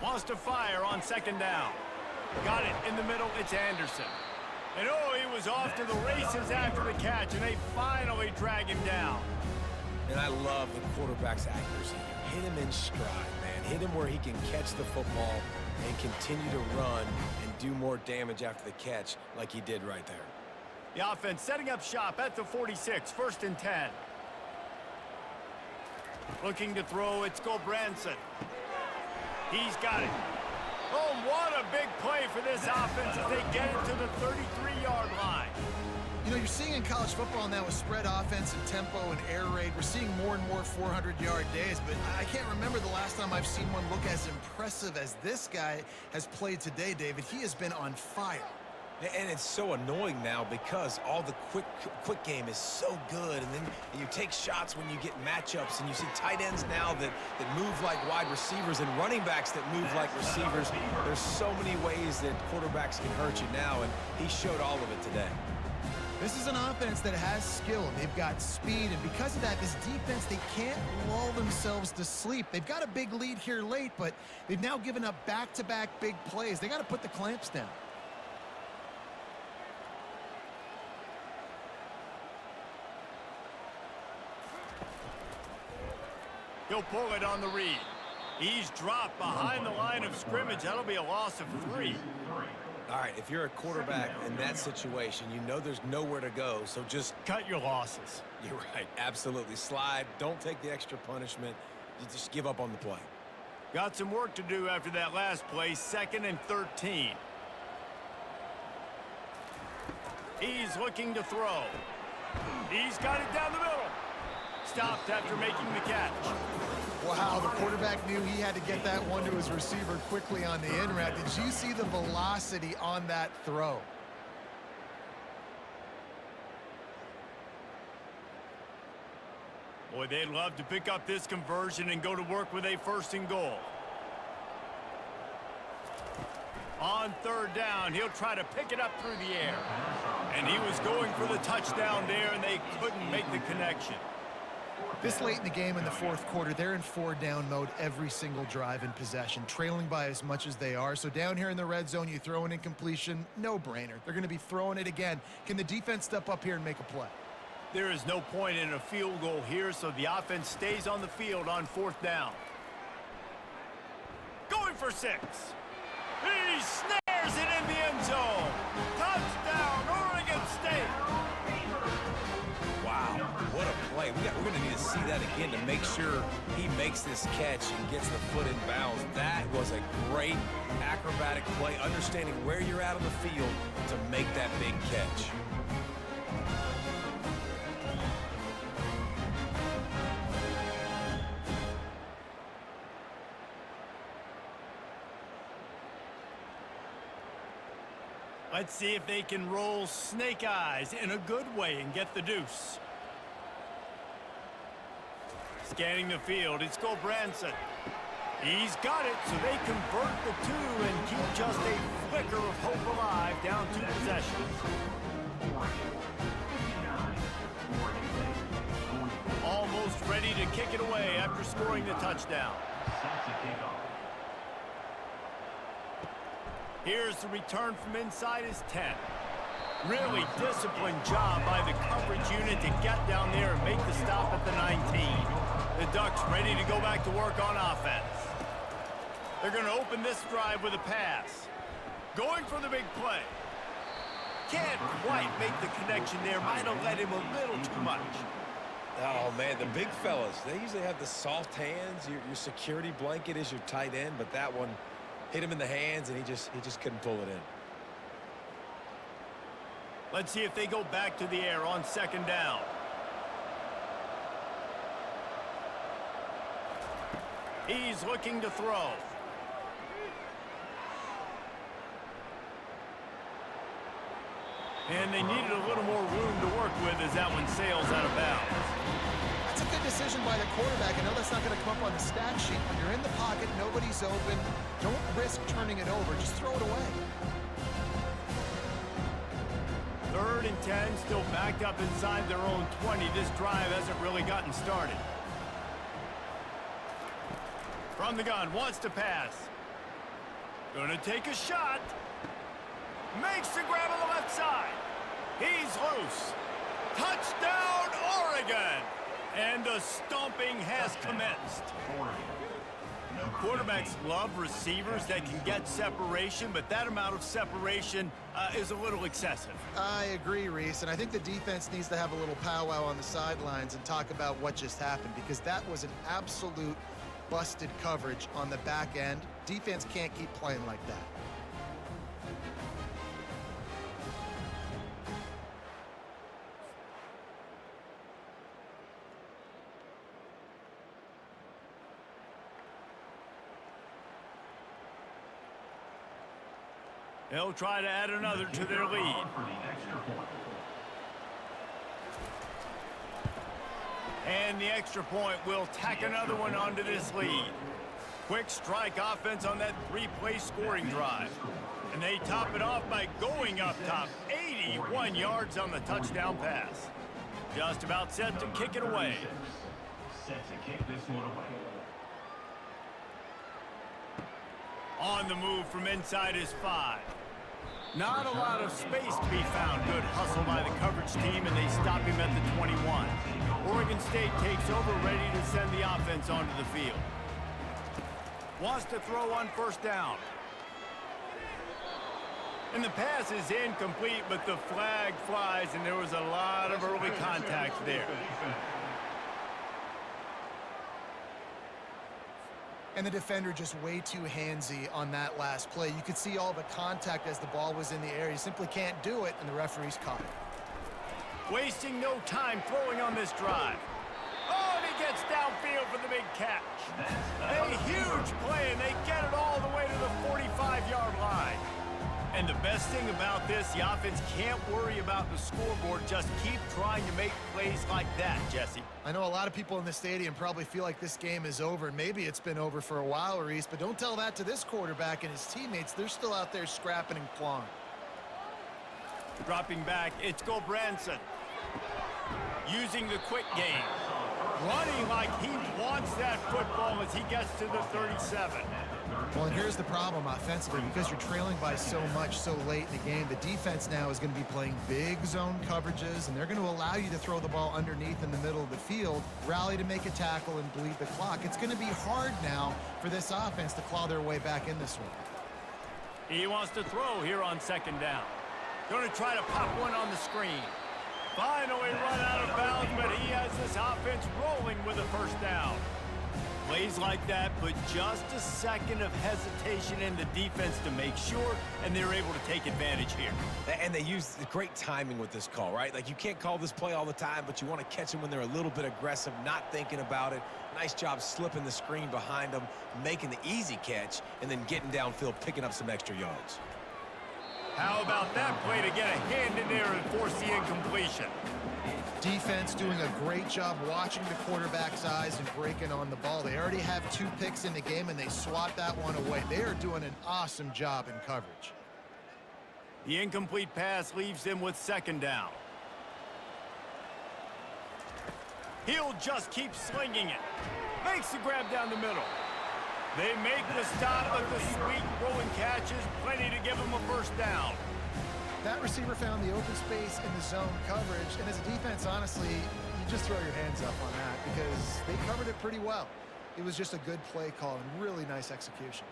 Speaker 1: Wants to fire on second down. Got it in the middle, it's Anderson. And oh, he was off to the races after the catch, and they finally drag him down.
Speaker 3: And I love the quarterback's accuracy. Hit him in stride, man. Hit him where he can catch the football and continue to run and do more damage after the catch like he did right there.
Speaker 1: The offense setting up shop at the 46, 1st and 10. Looking to throw, it's Gulbranson. He's got it. Oh, what a big play for this offense as they get it to the 33-yard line.
Speaker 2: You know, you're seeing in college football now with spread offense and tempo and air raid, we're seeing more and more 400-yard days, but I can't remember the last time I've seen one look as impressive as this guy has played today, David. He has been on fire.
Speaker 3: And it's so annoying now because all the quick game is so good, and then you take shots when you get matchups, and you see tight ends now that move like wide receivers and running backs that move like receivers. There's so many ways that quarterbacks can hurt you now, and he showed all of it today.
Speaker 2: This is an offense that has skill. They've got speed, and because of that, this defense, they can't lull themselves to sleep. They've got a big lead here late, but they've now given up back-to-back big plays. They got to put the clamps down.
Speaker 1: He'll pull it on the read. He's dropped behind the line of scrimmage. That'll be a loss of 3.
Speaker 3: All right, if you're a quarterback in that situation, you know there's nowhere to go, so just
Speaker 1: cut your losses.
Speaker 3: You're right, absolutely. Slide, don't take the extra punishment. You just give up on the play.
Speaker 1: Got some work to do after that last play, 2nd and 13. He's looking to throw. He's got it down the middle. Stopped after making the catch.
Speaker 2: Wow, the quarterback knew he had to get that one to his receiver quickly on the in route. Did you see the velocity on that throw?
Speaker 1: Boy, they'd love to pick up this conversion and go to work with a 1st and goal. On 3rd down, he'll try to pick it up through the air. And he was going for the touchdown there, and they couldn't make the connection.
Speaker 2: This late in the game in the 4th quarter, they're in 4-down mode every single drive in possession, trailing by as much as they are. So down here in the red zone, you throw an incompletion, no-brainer. They're going to be throwing it again. Can the defense step up here and make a play?
Speaker 1: There is no point in a field goal here, so the offense stays on the field on 4th down. Going for 6. He snares it in the end zone. Touchdown, Oregon State.
Speaker 3: Wow, what a play. We're going to need to see that again to make sure he makes this catch and gets the foot in bounds. That was a great acrobatic play, understanding where you're at on the field to make that big catch.
Speaker 1: Let's see if they can roll snake eyes in a good way and get the deuce. Scanning the field, it's Gulbranson. He's got it, so they convert the 2 and keep just a flicker of hope alive down 2 possessions. Almost ready to kick it away after scoring the touchdown. Here's the return from inside his 10. Really disciplined job by the coverage unit to get down there and make the stop at the 19. The Ducks ready to go back to work on offense. They're going to open this drive with a pass. Going for the big play. Can't quite make the connection there. Might have let him a little too much.
Speaker 3: Oh, man, the big fellas, they usually have the soft hands. Your security blanket is your tight end, but that one hit him in the hands, and he just couldn't pull it in.
Speaker 1: Let's see if they go back to the air on 2nd down. He's looking to throw. And they needed a little more room to work with as that one sails out of bounds.
Speaker 2: That's a good decision by the quarterback. I know that's not going to come up on the stat sheet. When you're in the pocket, nobody's open. Don't risk turning it over. Just throw it away.
Speaker 1: 3rd and 10, still backed up inside their own 20. This drive hasn't really gotten started. From the gun, wants to pass. Gonna take a shot. Makes the grab on the left side. He's loose. Touchdown, Oregon! And the stomping has commenced. Quarterbacks love receivers that can get separation, but that amount of separation is a little excessive.
Speaker 2: I agree, Reese, and I think the defense needs to have a little powwow on the sidelines and talk about what just happened, because that was an absolute busted coverage on the back end. Defense can't keep playing like that.
Speaker 1: They'll try to add another to their lead. And the extra point will tack another one onto this lead. Quick strike offense on that 3-play scoring drive. And they top it off by going up top. 81 yards on the touchdown pass. Just about set to kick it away.
Speaker 4: Set to kick this one away.
Speaker 1: On the move from inside his 5. Not a lot of space to be found. Good hustle by the coverage team, and they stop him at the 21. Oregon State takes over, ready to send the offense onto the field. Wants to throw on 1st down. And the pass is incomplete, but the flag flies, and there was a lot of early contact there.
Speaker 2: And the defender just way too handsy on that last play. You could see all the contact as the ball was in the air. You simply can't do it, and the referees caught it.
Speaker 1: Wasting no time throwing on this drive. Oh, and he gets downfield for the big catch. A huge play, and they get it all the way to the 45-yard line. And the best thing about this, the offense can't worry about the scoreboard. Just keep trying to make plays like that, Jesse.
Speaker 2: I know a lot of people in the stadium probably feel like this game is over. Maybe it's been over for a while, Reese, but don't tell that to this quarterback and his teammates. They're still out there scrapping and clawing.
Speaker 1: Dropping back, it's Gulbranson. Using the quick game. Running like he wants that football as he gets to the 37.
Speaker 2: Well, and here's the problem offensively. Because you're trailing by so much so late in the game, the defense now is going to be playing big zone coverages, and they're going to allow you to throw the ball underneath in the middle of the field, rally to make a tackle, and bleed the clock. It's going to be hard now for this offense to claw their way back in this one.
Speaker 1: He wants to throw here on 2nd down. Going to try to pop one on the screen. Finally run out of bounds, but he has this offense rolling with a 1st down. Plays like that put just a second of hesitation in the defense to make sure, and they're able to take advantage here.
Speaker 3: And they use great timing with this call, right? Like, you can't call this play all the time, but you want to catch them when they're a little bit aggressive, not thinking about it. Nice job slipping the screen behind them, making the easy catch, and then getting downfield, picking up some extra yards.
Speaker 1: How about that play to get a hand in there and force the incompletion?
Speaker 2: Defense doing a great job watching the quarterback's eyes and breaking on the ball. They already have 2 picks in the game, and they swat that one away. They are doing an awesome job in coverage.
Speaker 1: The incomplete pass leaves them with 2nd down. He'll just keep slinging it. Makes the grab down the middle. They make the stop, but the sweet rolling catch is plenty to give them a 1st down.
Speaker 2: That receiver found the open space in the zone coverage, and as a defense, honestly, you just throw your hands up on that because they covered it pretty well. It was just a good play call and really nice execution.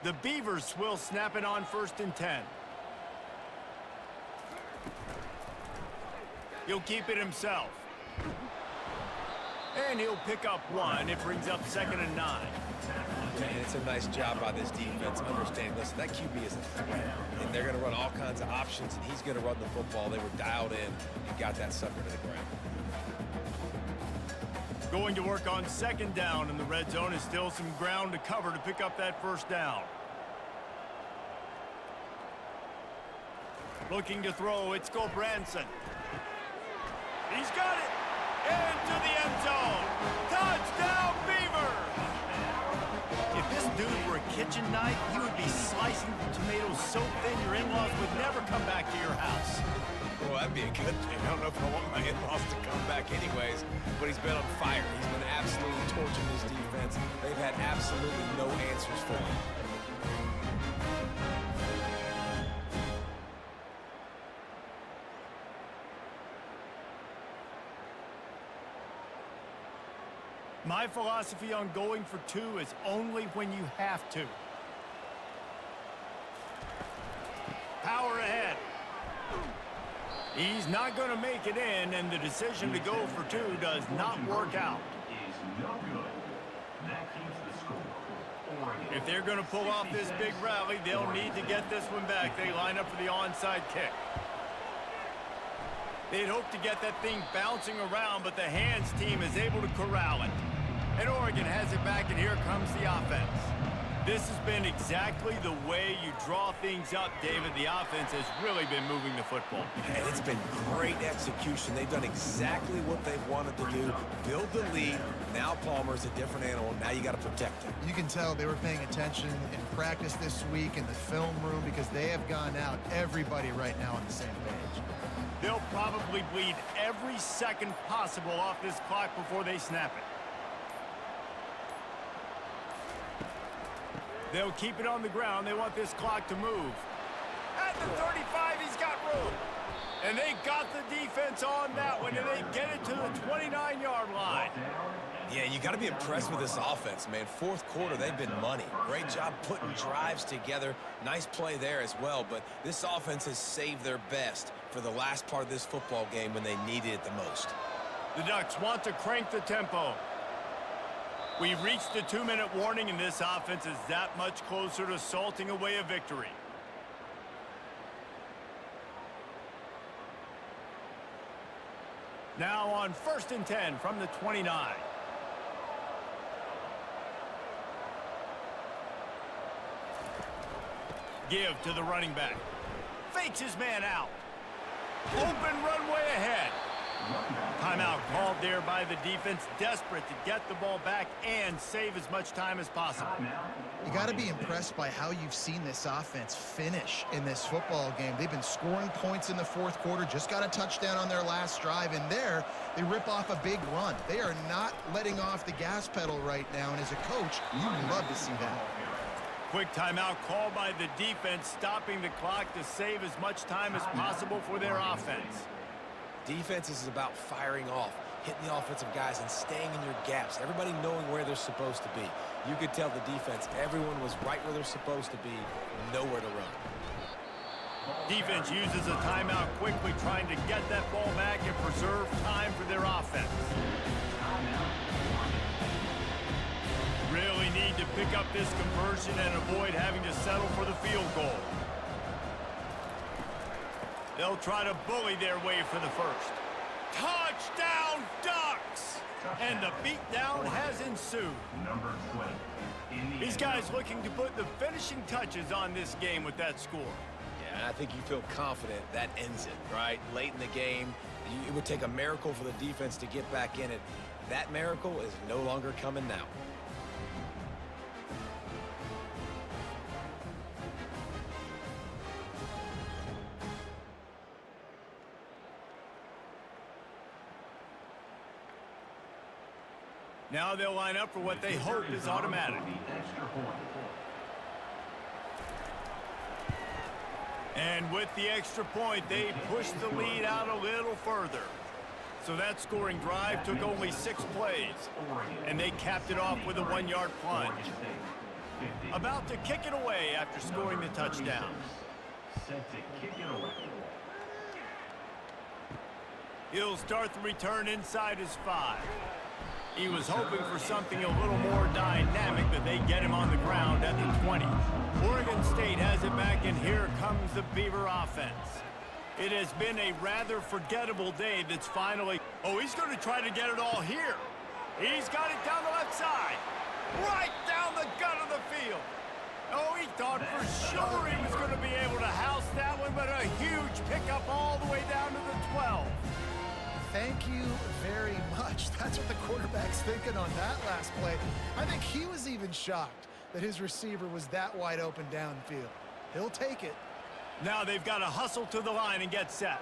Speaker 1: The Beavers will snap it on 1st and 10. He'll keep it himself. And he'll pick up 1. It brings up 2nd and 9.
Speaker 3: And it's a nice job by this defense understanding, listen, that QB is a threat, and they're going to run all kinds of options, and he's going to run the football. They were dialed in and got that sucker to the ground.
Speaker 1: Going to work on second down, and the red zone is still some ground to cover to pick up that first down. Looking to throw, it's Gulbranson. He's got it! Into the end zone! Touchdown, Beavers! If this dude were a kitchen knife, he would be slicing the tomatoes so thin your in-laws would never come back to your house.
Speaker 3: Well, that'd be a good thing. I don't know if I want my in-laws to come back anyways, but he's been on fire. He's been absolutely torching this defense. They've had absolutely no answers for him.
Speaker 1: My philosophy on going for two is only when you have to. Power ahead. He's not going to make it in, and the decision to go for two does not work out.
Speaker 4: Is no good. That keeps the score. Oregon.
Speaker 1: If they're going to pull off this big rally, they'll need to get this one back. They line up for the onside kick. They'd hope to get that thing bouncing around, but the hands team is able to corral it. And Oregon has it back, and here comes the offense. This has been exactly the way you draw things up, David. The offense has really been moving the football.
Speaker 3: And it's been great execution. They've done exactly what they've wanted to do. Build the lead. Now Palmer's a different animal. Now you got to protect him.
Speaker 2: You can tell they were paying attention in practice this week in the film room because they have gone out, everybody right now on the same page.
Speaker 1: They'll probably bleed every second possible off this clock before they snap it. They'll keep it on the ground. They want this clock to move. At the 35, he's got room. And they got the defense on that one, and they get it to the 29-yard line.
Speaker 3: Yeah, you got to be impressed with this offense, man. Fourth quarter, they've been money. Great job putting drives together. Nice play there as well, but this offense has saved their best for the last part of this football game when they needed it the most.
Speaker 1: The Ducks want to crank the tempo. We've reached the 2-minute warning, and this offense is that much closer to salting away a victory. Now on 1st and 10 from the 29. Give to the running back. Fakes his man out. Open runway ahead. Timeout called there by the defense, desperate to get the ball back and save as much time as possible.
Speaker 2: You got to be impressed by how you've seen this offense finish in this football game. They've been scoring points in the fourth quarter, just got a touchdown on their last drive, and there they rip off a big run. They are not letting off the gas pedal right now, and as a coach, you love to see that.
Speaker 1: Quick timeout called by the defense, stopping the clock to save as much time as possible for their offense.
Speaker 3: Defense is about firing off, hitting the offensive guys and staying in your gaps. Everybody knowing where they're supposed to be. You could tell the defense, everyone was right where they're supposed to be, nowhere to run.
Speaker 1: Defense uses a timeout quickly, trying to get that ball back and preserve time for their offense. Really need to pick up this conversion and avoid having to settle for the field goal. They'll try to bully their way for the first. Touchdown, Ducks! And the beatdown has ensued.
Speaker 4: Number 20.
Speaker 1: These guys looking to put the finishing touches on this game with that score.
Speaker 3: Yeah, and I think you feel confident that ends it, right? Late in the game, it would take a miracle for the defense to get back in it. That miracle is no longer coming now.
Speaker 1: Now they'll line up for what they hope is automatic. And with the extra point, they push the lead out a little further. So that scoring drive took only 6 plays, and they capped it off with a 1-yard plunge. About to kick it away after scoring the touchdown.
Speaker 4: Set to kick it away.
Speaker 1: He'll start the return inside his 5. He was hoping for something a little more dynamic, but they get him on the ground at the 20. Oregon State has it back, and here comes the Beaver offense. It has been a rather forgettable day that's finally... Oh, he's going to try to get it all here. He's got it down the left side. Right down the gut of the field. Oh, he thought for sure he was going to be able to house that one, but a huge pickup all the way down to the 12.
Speaker 2: Thank you very much. That's what the quarterback's thinking on that last play. I think he was even shocked that his receiver was that wide open downfield. He'll take it.
Speaker 1: Now they've got to hustle to the line and get set.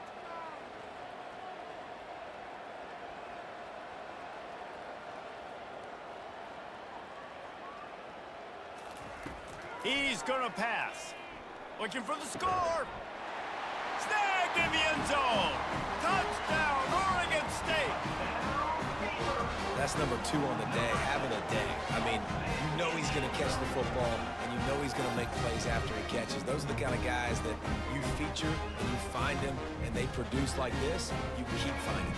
Speaker 1: He's going to pass. Looking for the score. Snagged in the end zone. Touchdown, Oregon State.
Speaker 3: That's number 2 on the day, having a day. I mean, you know he's going to catch the football, and you know he's going to make plays after he catches. Those are the kind of guys that you feature, and you find them, and they produce like this, you keep finding them.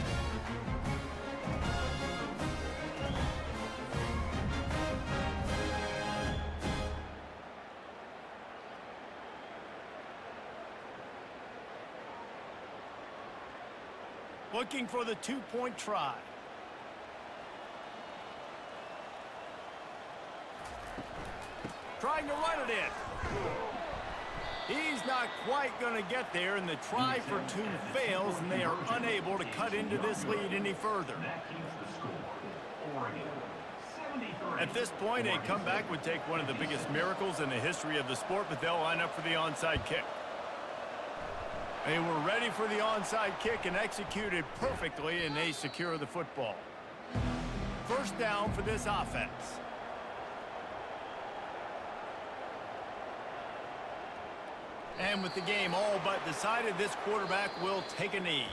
Speaker 1: Looking for the 2-point try. Trying to run it in. He's not quite going to get there, and the try for 2 fails, and they are unable to cut into this lead any further. At this point, a comeback would take one of the biggest miracles in the history of the sport, but they'll line up for the onside kick. They were ready for the onside kick and executed perfectly, and they secure the football. First down for this offense. And with the game all but decided, this quarterback will take a knee.